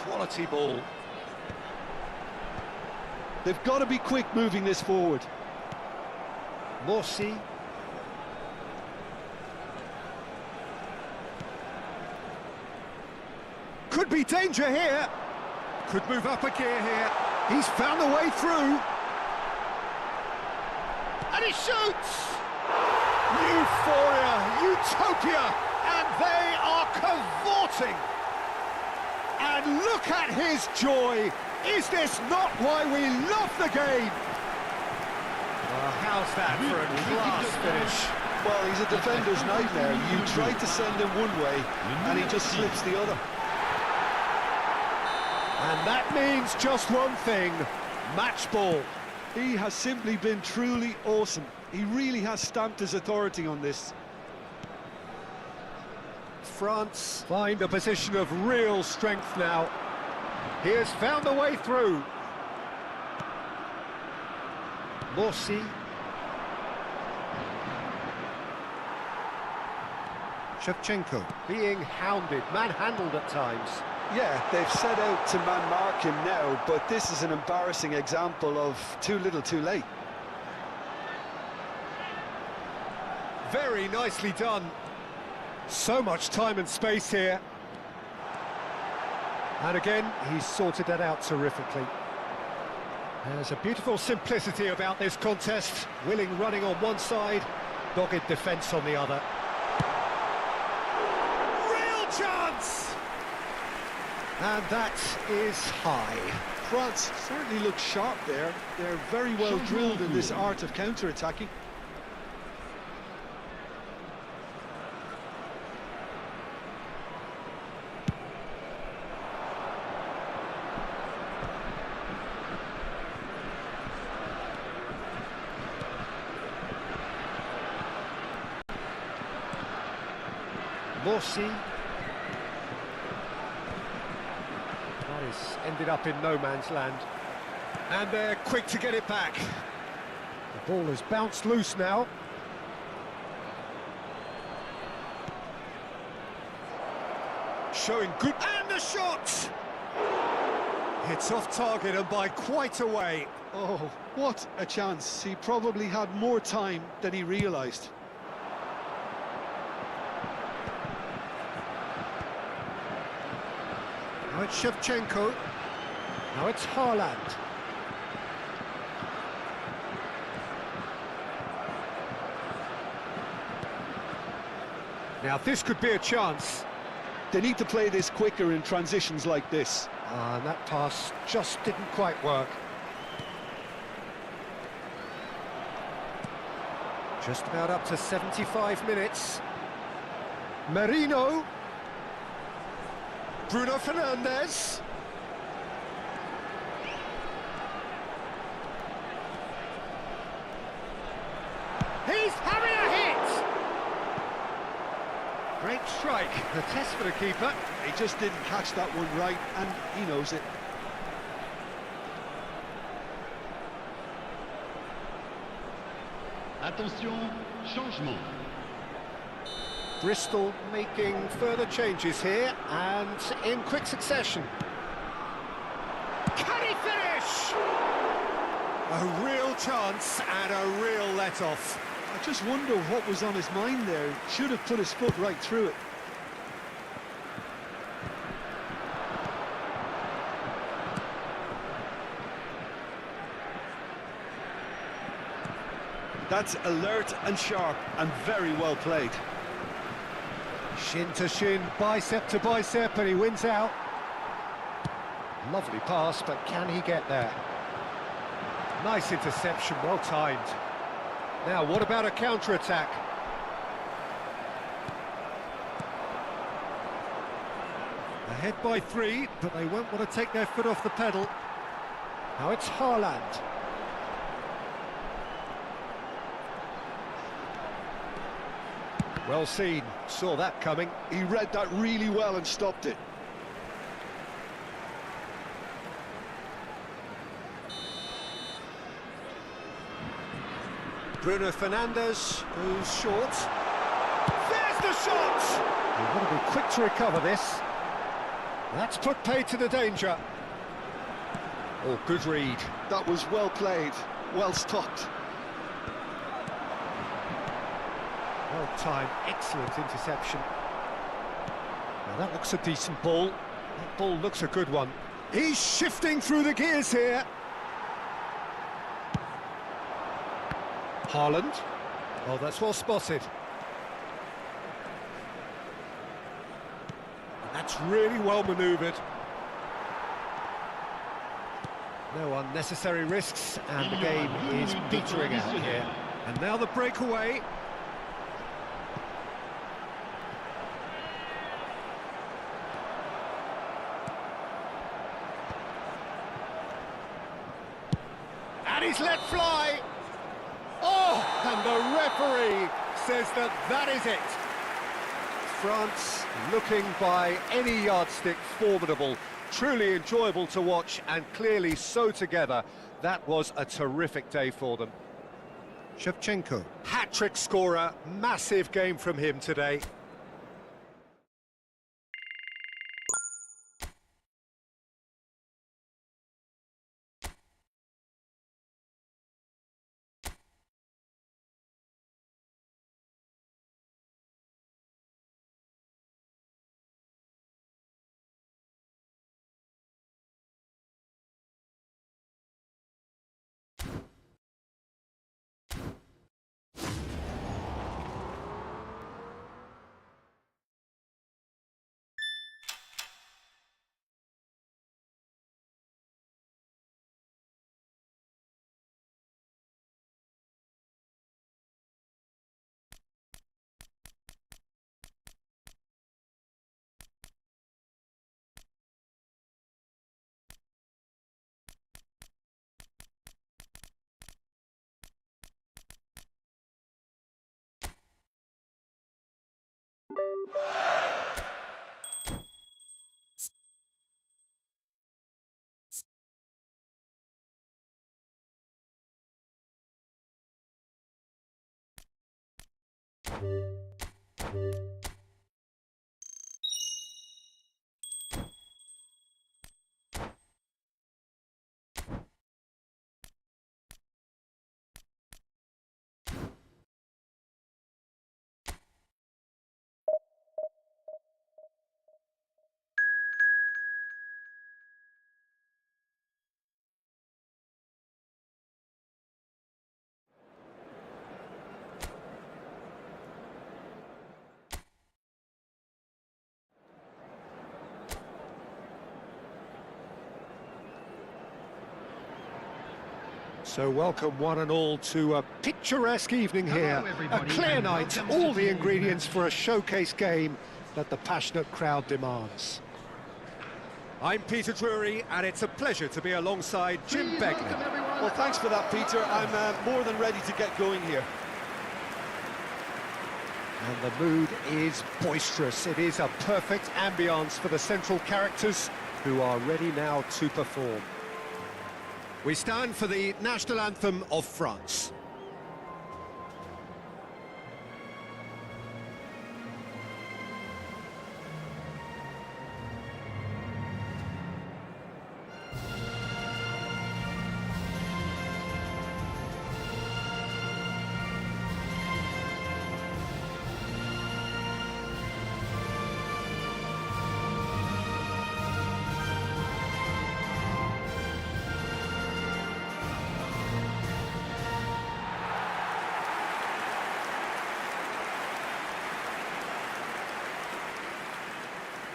Speaker 8: Quality ball.
Speaker 12: They've got to be quick moving this forward.
Speaker 8: Morsi. Could be danger here. Could move up a gear here. He's found the way through. And he shoots! Euphoria, utopia, and they are cavorting. And look at his joy. Is this not why we love the game? Well, how's that for a class finish?
Speaker 12: Well, he's a defender's nightmare. You try to send him one way, and he just slips the other.
Speaker 8: And that means just one thing, match ball.
Speaker 12: He has simply been truly awesome. He really has stamped his authority on this.
Speaker 8: France find a position of real strength now. He has found the way through. Morsi. Shevchenko being hounded, manhandled at times.
Speaker 12: Yeah, they've set out to man-mark him now, but this is an embarrassing example of too little too late.
Speaker 8: Very nicely done. So much time and space here. And again, he's sorted that out terrifically. There's a beautiful simplicity about this contest. Willing running on one side, dogged defence on the other. Real chance! And that is high.
Speaker 12: France certainly looks sharp there. They're very well drilled in this art of counter-attacking.
Speaker 8: Morsi. That has ended up in no man's land. And they're quick to get it back. The ball has bounced loose now. Showing good... And the shot! It's off target and by quite a way.
Speaker 12: Oh, what a chance. He probably had more time than he realised.
Speaker 8: Now it's Shevchenko. Now it's Haaland. Now this could be a chance.
Speaker 12: They need to play this quicker in transitions like this.
Speaker 8: And that pass just didn't quite work. Just about up to 75 minutes. Merino. Bruno Fernandes. He's having a hit! Great strike, the test for the keeper.
Speaker 12: He just didn't catch that one right, and he knows it.
Speaker 13: Attention, changement.
Speaker 8: Bristol making further changes here, and in quick succession. Can he finish? A real chance and a real let-off.
Speaker 12: I just wonder what was on his mind there. Should have put his foot right through it. That's alert and sharp and very well played.
Speaker 8: Shin to shin, bicep to bicep, and he wins out. Lovely pass, but can he get there? Nice interception, well timed. Now, what about a counter-attack? Ahead by 3, but they won't want to take their foot off the pedal. Now it's Haaland. Well seen, saw that coming.
Speaker 12: He read that really well and stopped it.
Speaker 8: Bruno Fernandes goes short. There's the shot! You've got to be quick to recover this. That's put paid to the danger. Oh, good read.
Speaker 12: That was well played, well stopped.
Speaker 8: Well timed, excellent interception. Now that looks a decent ball. That ball looks a good one. He's shifting through the gears here. Haaland. Oh, that's well spotted. That's really well manoeuvred. No unnecessary risks, and the game is petering out here. And now the breakaway. And he's let fly. Oh, and the referee says that that is it. France looking by any yardstick formidable, truly enjoyable to watch, and clearly so together. That was a terrific day for them. Shevchenko, hat-trick scorer, massive game from him today. So welcome one and all to a picturesque evening here, a clear night, all the ingredients for a showcase game that the passionate crowd demands. I'm Peter Drury, and it's a pleasure to be alongside Jim Begley.
Speaker 12: Well, thanks for that, Peter. I'm more than ready to get going here.
Speaker 8: And the mood is boisterous. It is a perfect ambience for the central characters who are ready now to perform. We stand for the national anthem of France.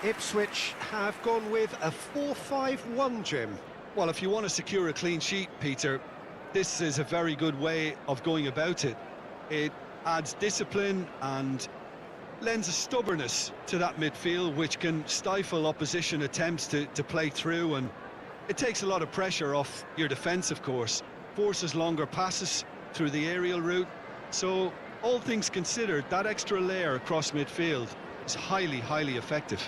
Speaker 8: Ipswich have gone with a 4-5-1, Jim.
Speaker 12: Well, if you want to secure a clean sheet, Peter, this is a very good way of going about it. It adds discipline and lends a stubbornness to that midfield which can stifle opposition attempts to play through, and it takes a lot of pressure off your defence, of course. Forces longer passes through the aerial route. So, all things considered, that extra layer across midfield is highly, highly effective.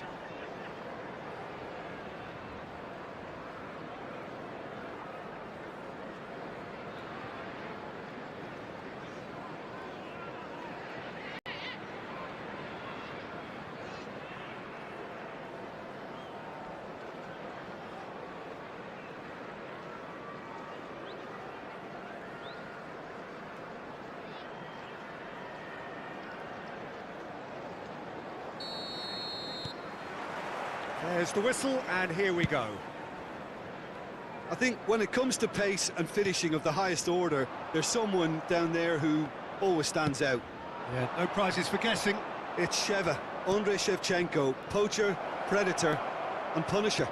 Speaker 8: There's the whistle, and here we go.
Speaker 12: I think when it comes to pace and finishing of the highest order, there's someone down there who always stands out.
Speaker 8: Yeah, no prizes for guessing.
Speaker 12: It's Sheva, Andrei Shevchenko, poacher, predator, and punisher.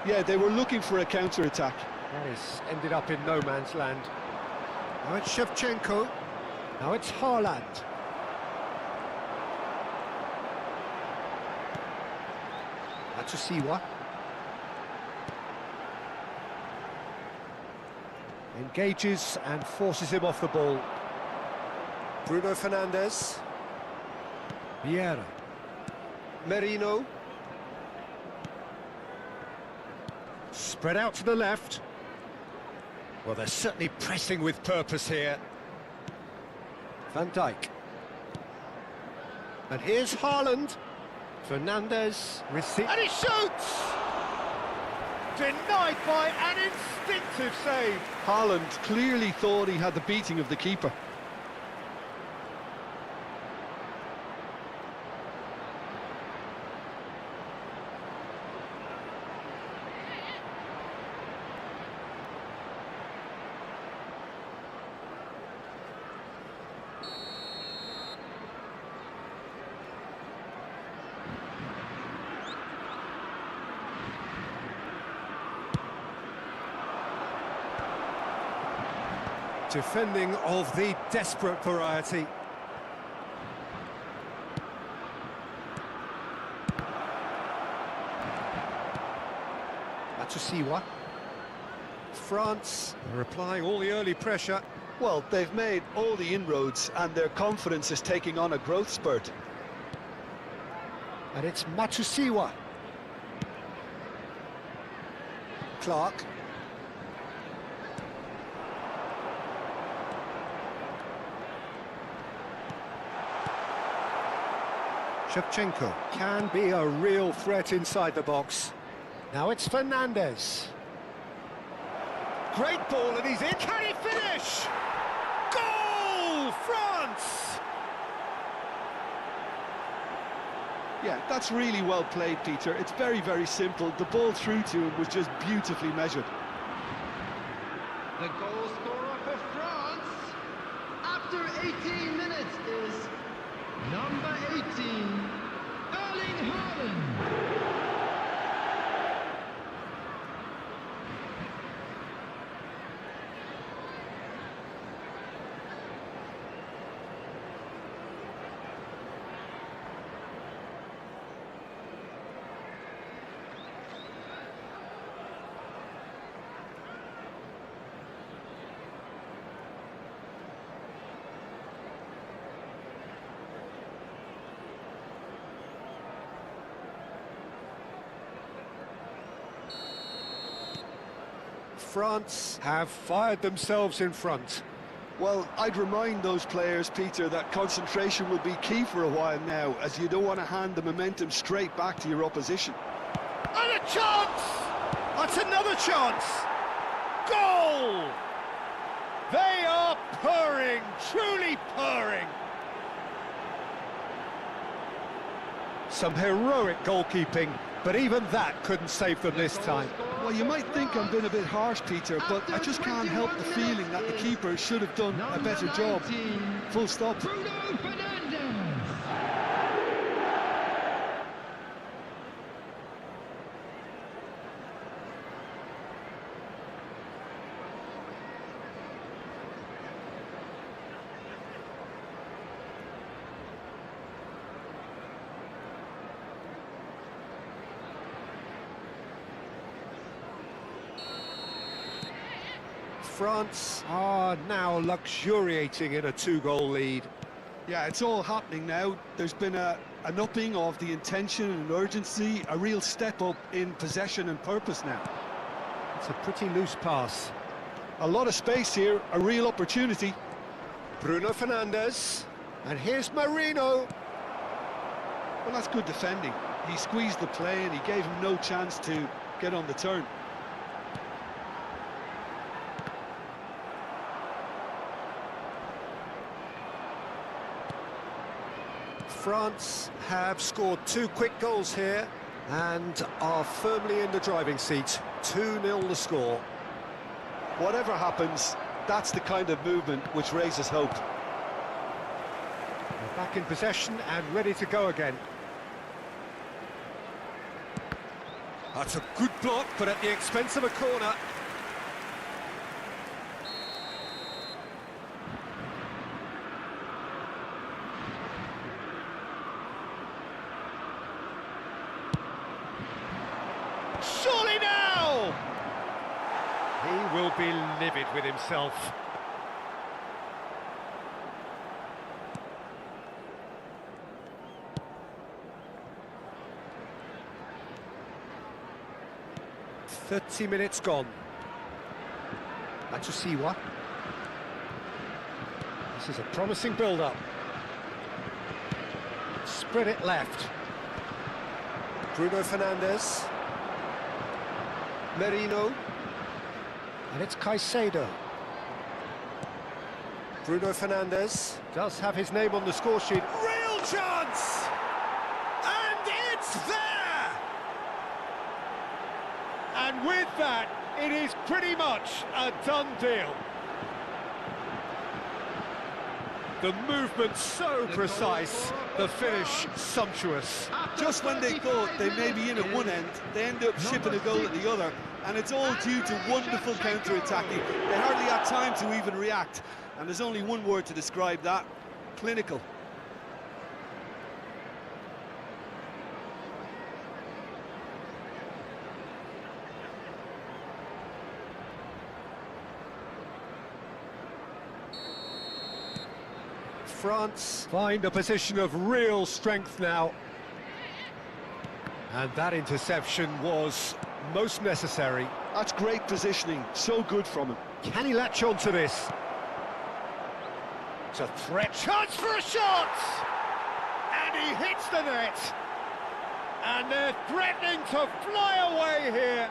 Speaker 12: Yeah, they were looking for a counter-attack.
Speaker 8: That has ended up in no man's land. Now it's Shevchenko. Now it's Haaland. Matsusiwa. Engages and forces him off the ball. Bruno Fernandes. Vieira. Merino. Spread out to the left. Well, they're certainly pressing with purpose here. Van Dijk. And here's Haaland. Fernandes receives. And he shoots! Denied by an instinctive save.
Speaker 12: Haaland clearly thought he had the beating of the keeper.
Speaker 8: Defending of the desperate variety. Matsusiwa. France are applying all the early pressure.
Speaker 12: Well, they've made all the inroads and their confidence is taking on a growth spurt.
Speaker 8: And it's Matsusiwa. Clark. Shevchenko can be a real threat inside the box. Now it's Fernandes. Great ball, and he's in. Can he finish? Goal! France!
Speaker 12: Yeah, that's really well played, Peter. It's very, very simple. The ball through to him was just beautifully measured.
Speaker 13: The goal scorer for France after 18 minutes is number 18, Erling Haaland.
Speaker 8: France have fired themselves in front.
Speaker 12: Well, I'd remind those players, Peter, that concentration will be key for a while now, as you don't want to hand the momentum straight back to your opposition.
Speaker 8: And a chance! That's another chance! Goal! They are purring, truly purring. Some heroic goalkeeping, but even that couldn't save them this time.
Speaker 12: Well, you might think I'm being a bit harsh, Peter, but I just can't help the feeling that the keeper should have done a better job. Full stop.
Speaker 8: France are now luxuriating in a two-goal lead.
Speaker 12: Yeah, it's all happening now. There's been an upping of the intention and urgency, a real step up in possession and purpose now.
Speaker 8: It's a pretty loose pass.
Speaker 12: A lot of space here, a real opportunity.
Speaker 8: Bruno Fernandes, and here's Marino.
Speaker 12: Well, that's good defending. He squeezed the play and he gave him no chance to get on the turn.
Speaker 8: France have scored 2 quick goals here and are firmly in the driving seat. 2-0 the score.
Speaker 12: Whatever happens, that's the kind of movement which raises hope.
Speaker 8: They're back in possession and ready to go again. That's a good block, but at the expense of a corner. Surely now! He will be livid with himself. "30 minutes gone. Matsusiwa. This is a promising build-up. Spread it left. Bruno Fernandes. Merino. And it's Caicedo. Bruno Fernandes does have his name on the score sheet. Real chance! And it's there! And with that, it is pretty much a done deal. The movement so precise, the finish sumptuous.
Speaker 12: Just when they thought they may be in at one end, they end up shipping a goal at the other, and it's all due to wonderful counter-attacking. They hardly had time to even react, and there's only one word to describe that: clinical.
Speaker 8: France find a position of real strength now. And that interception was most necessary.
Speaker 12: That's great positioning, so good from him.
Speaker 8: Can he latch on to this? It's a threat. Chance for a shot! And he hits the net. And they're threatening to fly away here.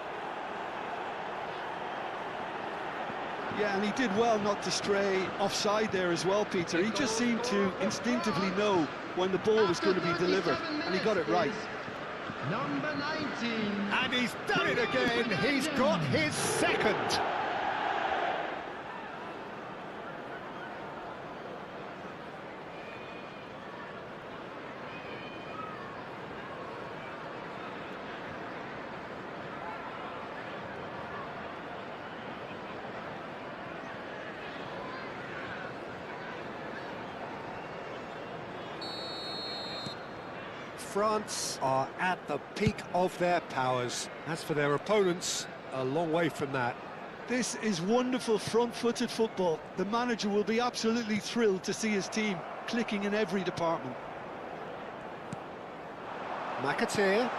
Speaker 12: Yeah, and he did well not to stray offside there as well, Peter. He just seemed to instinctively know when the ball was going to be delivered, and he got it right.
Speaker 13: Number 19.
Speaker 8: And he's done it again. He's got his second. France are at the peak of their powers. As for their opponents, a long way from that.
Speaker 12: This is wonderful front-footed football. The manager will be absolutely thrilled to see his team clicking in every department.
Speaker 8: McAteer.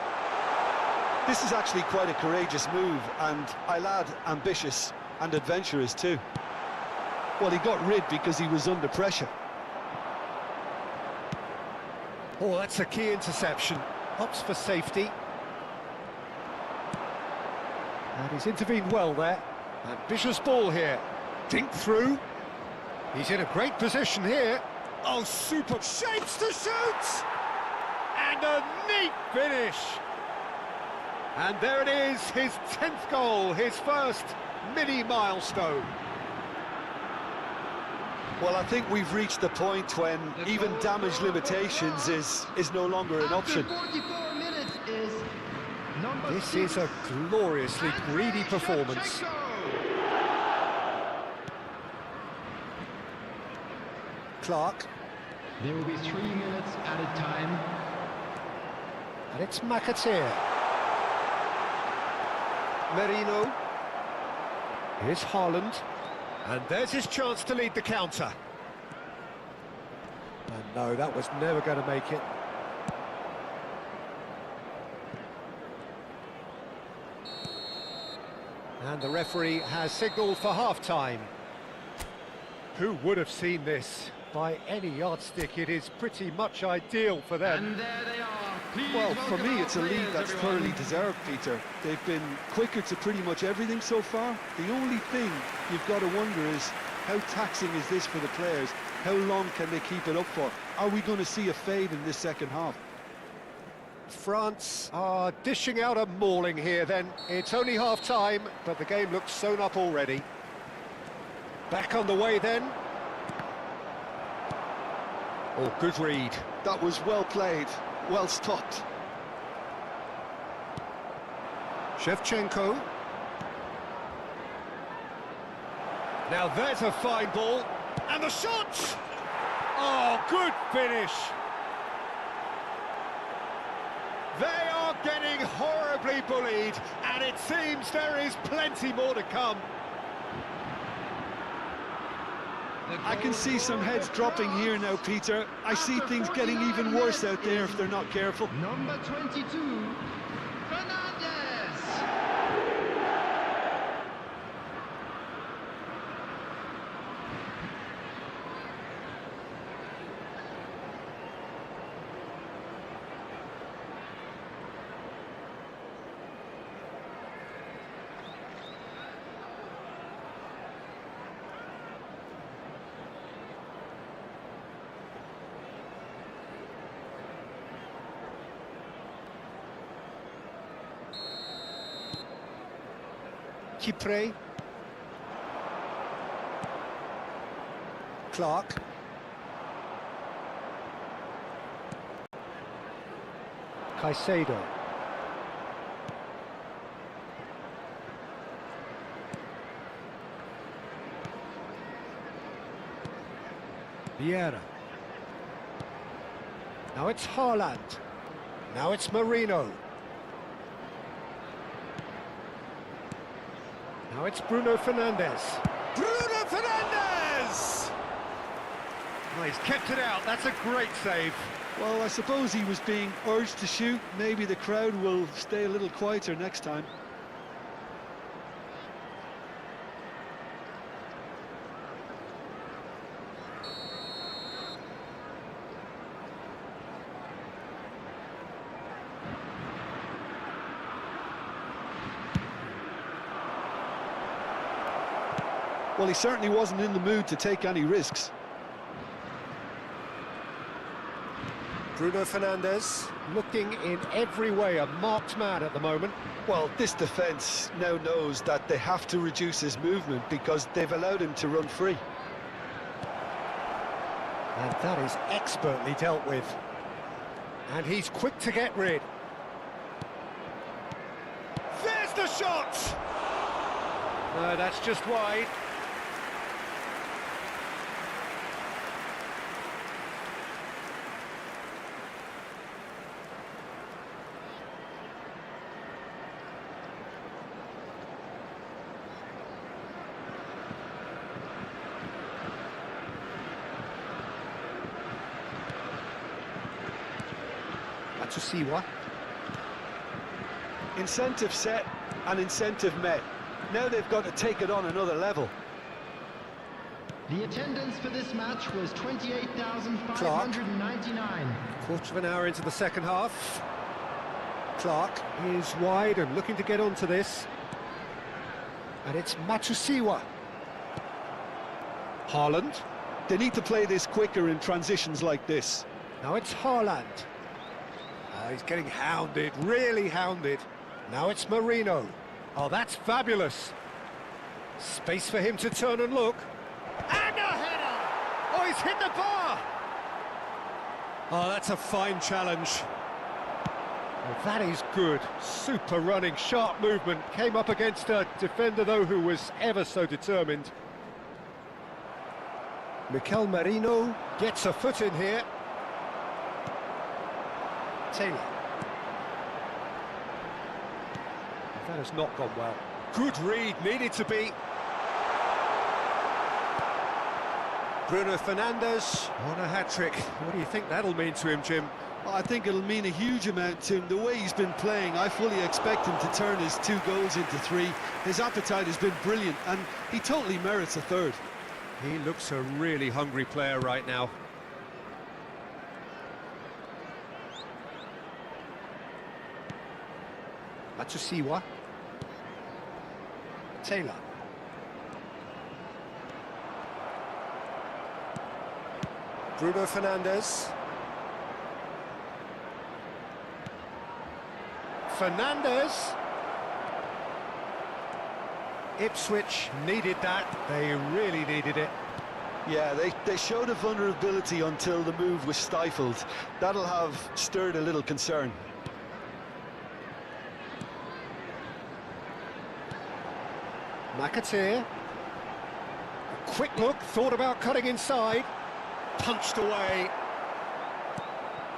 Speaker 12: This is actually quite a courageous move, and I'll add ambitious and adventurous too. Well, he got rid because he was under pressure.
Speaker 8: Oh, that's a key interception. Opts for safety. And he's intervened well there. Ambitious ball here. Dink through. He's in a great position here. Oh, super shapes to shoot! And a neat finish. And there it is, his 10th goal, his first mini milestone.
Speaker 12: Well, I think we've reached the point when even damage limitations is no longer an option.
Speaker 8: This is a gloriously greedy performance. Clark.
Speaker 13: There will be 3 minutes at a time.
Speaker 8: And it's McAteer. Merino. Here's Haaland. And there's his chance to lead the counter. And no, that was never going to make it. And the referee has signalled for half-time. Who would have seen this? By any yardstick, it is pretty much ideal for them.
Speaker 13: And there they are. Please
Speaker 12: Well, for
Speaker 13: welcome
Speaker 12: me,
Speaker 13: our
Speaker 12: it's a lead
Speaker 13: players,
Speaker 12: that's
Speaker 13: everyone.
Speaker 12: thoroughly deserved, Peter. They've been quicker to pretty much everything so far. The only thing you've got to wonder is, how taxing is this for the players? How long can they keep it up for? Are we going to see a fade in this second half?
Speaker 8: France are dishing out a mauling here then. It's only half-time, but the game looks sewn up already. Back on the way then. Oh, good read.
Speaker 12: That was well played, well stopped.
Speaker 8: Shevchenko. Now there's a fine ball. And the shot! Oh, good finish. They are getting horribly bullied, and it seems there is plenty more to come.
Speaker 12: I can see some heads dropping here now, Peter. I see things getting even worse out there if they're not careful.
Speaker 13: Number 22, Fernandez.
Speaker 8: Kipre. Clark. Caicedo. Vieira. Now it's Haaland. Now it's Marino. Now it's Bruno Fernandes. Bruno Fernandes! Oh, he's kept it out. That's a great save.
Speaker 12: Well, I suppose he was being urged to shoot. Maybe the crowd will stay a little quieter next time. Well, he certainly wasn't in the mood to take any risks.
Speaker 8: Bruno Fernandes looking in every way a marked man at the moment.
Speaker 12: Well, this defence now knows that they have to reduce his movement because they've allowed him to run free.
Speaker 8: And that is expertly dealt with. And he's quick to get rid. There's the shot! No, that's just wide. Siwa.
Speaker 12: Incentive set and incentive met. Now they've got to take it on another level.
Speaker 13: The attendance for this match was 28,599.
Speaker 8: Quarter of an hour into the second half. Clark is wide and looking to get onto this. And it's Matusiwa. Haaland.
Speaker 12: They need to play this quicker in transitions like this.
Speaker 8: Now it's Haaland. He's getting hounded, really hounded. Now it's Marino. Oh, that's fabulous. Space for him to turn and look. And a header! Oh, he's hit the bar! Oh, that's a fine challenge. Oh, that is good. Super running, sharp movement. Came up against a defender, though, who was ever so determined. Mikel Merino gets a foot in here. Taylor. That has not gone well. Good read, needed to be. Bruno Fernandes on a hat-trick. What do you think that'll mean to him, Jim?
Speaker 12: I think it'll mean a huge amount to him. The way he's been playing, I fully expect him to turn his 2 goals into 3. His appetite has been brilliant, and he totally merits a 3rd.
Speaker 8: He looks a really hungry player right now. Matsusiwa. Taylor. Bruno Fernandes. Fernandes. Ipswich needed that. They really needed it.
Speaker 12: Yeah, they showed a vulnerability until the move was stifled. That'll have stirred a little concern.
Speaker 8: McAteer. A quick look, thought about cutting inside. Punched away.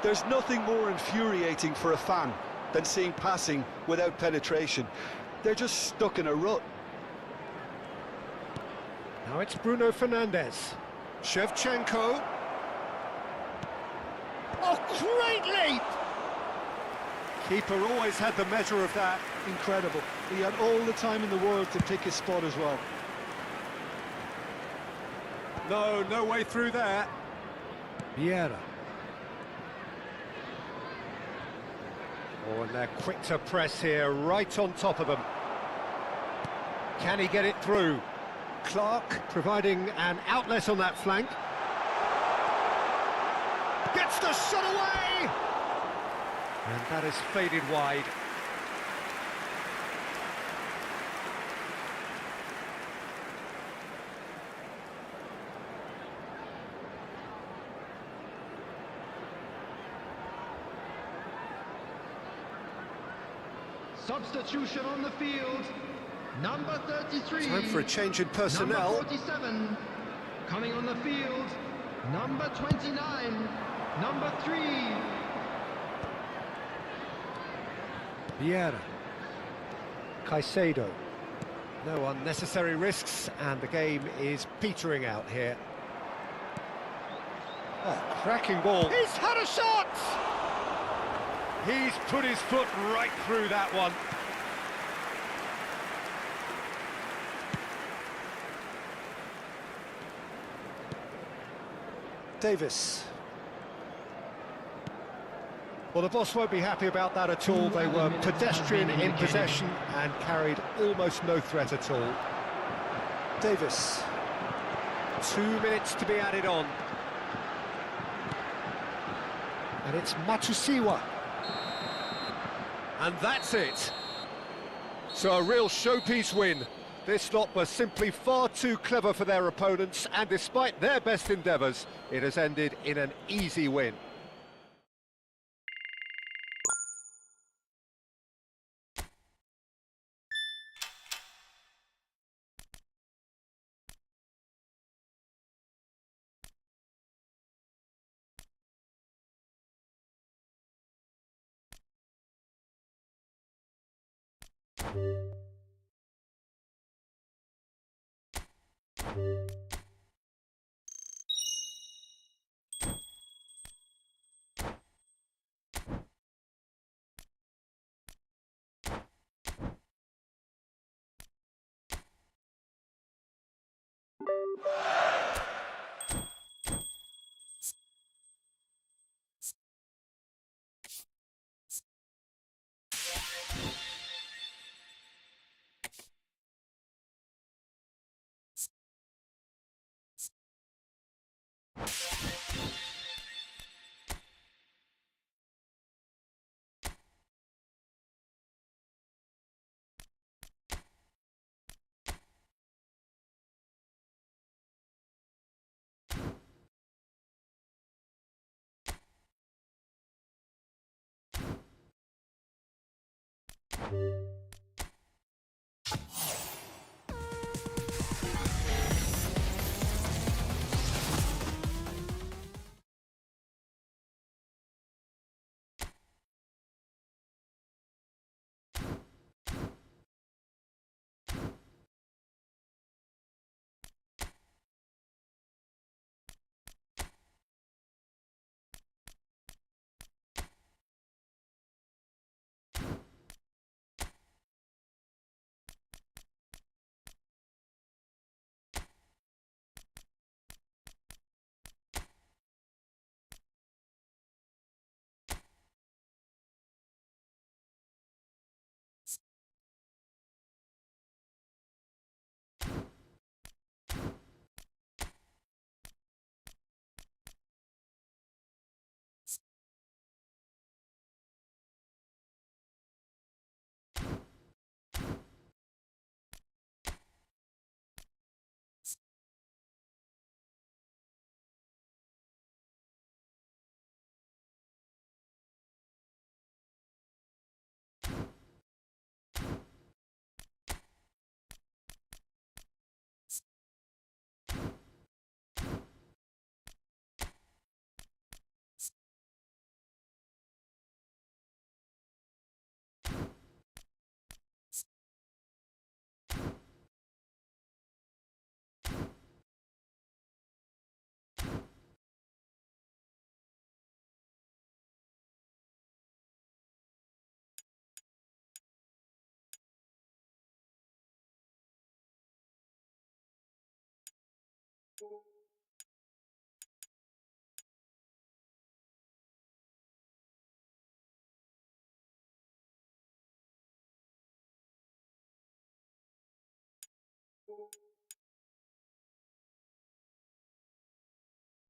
Speaker 12: There's nothing more infuriating for a fan than seeing passing without penetration. They're just stuck in a rut.
Speaker 8: Now it's Bruno Fernandes. Shevchenko. Oh, great leap! Keeper always had the measure of that.
Speaker 12: Incredible. He had all the time in the world to pick his spot as well.
Speaker 8: No way through there. Vieira. Oh, and they're quick to press here, right on top of them. Can he get it through? Clark providing an outlet on that flank. Gets the shot away! And that is faded wide.
Speaker 13: Substitution on the field. Number 33.
Speaker 8: Time for a change in personnel.
Speaker 13: Number 47. Coming on the field. Number 29. Number 3.
Speaker 8: Vieira. Caicedo. No unnecessary risks, and the game is petering out here. Oh, cracking ball. He's had a shot! He's put his foot right through that one. Davis. Well, the boss won't be happy about that at all. They were pedestrian in possession and carried almost no threat at all. Davis. 2 minutes to be added on. And it's Matsusiwa. And that's it. So a real showpiece win. This lot were simply far too clever for their opponents, and despite their best endeavours, it has ended in an easy win.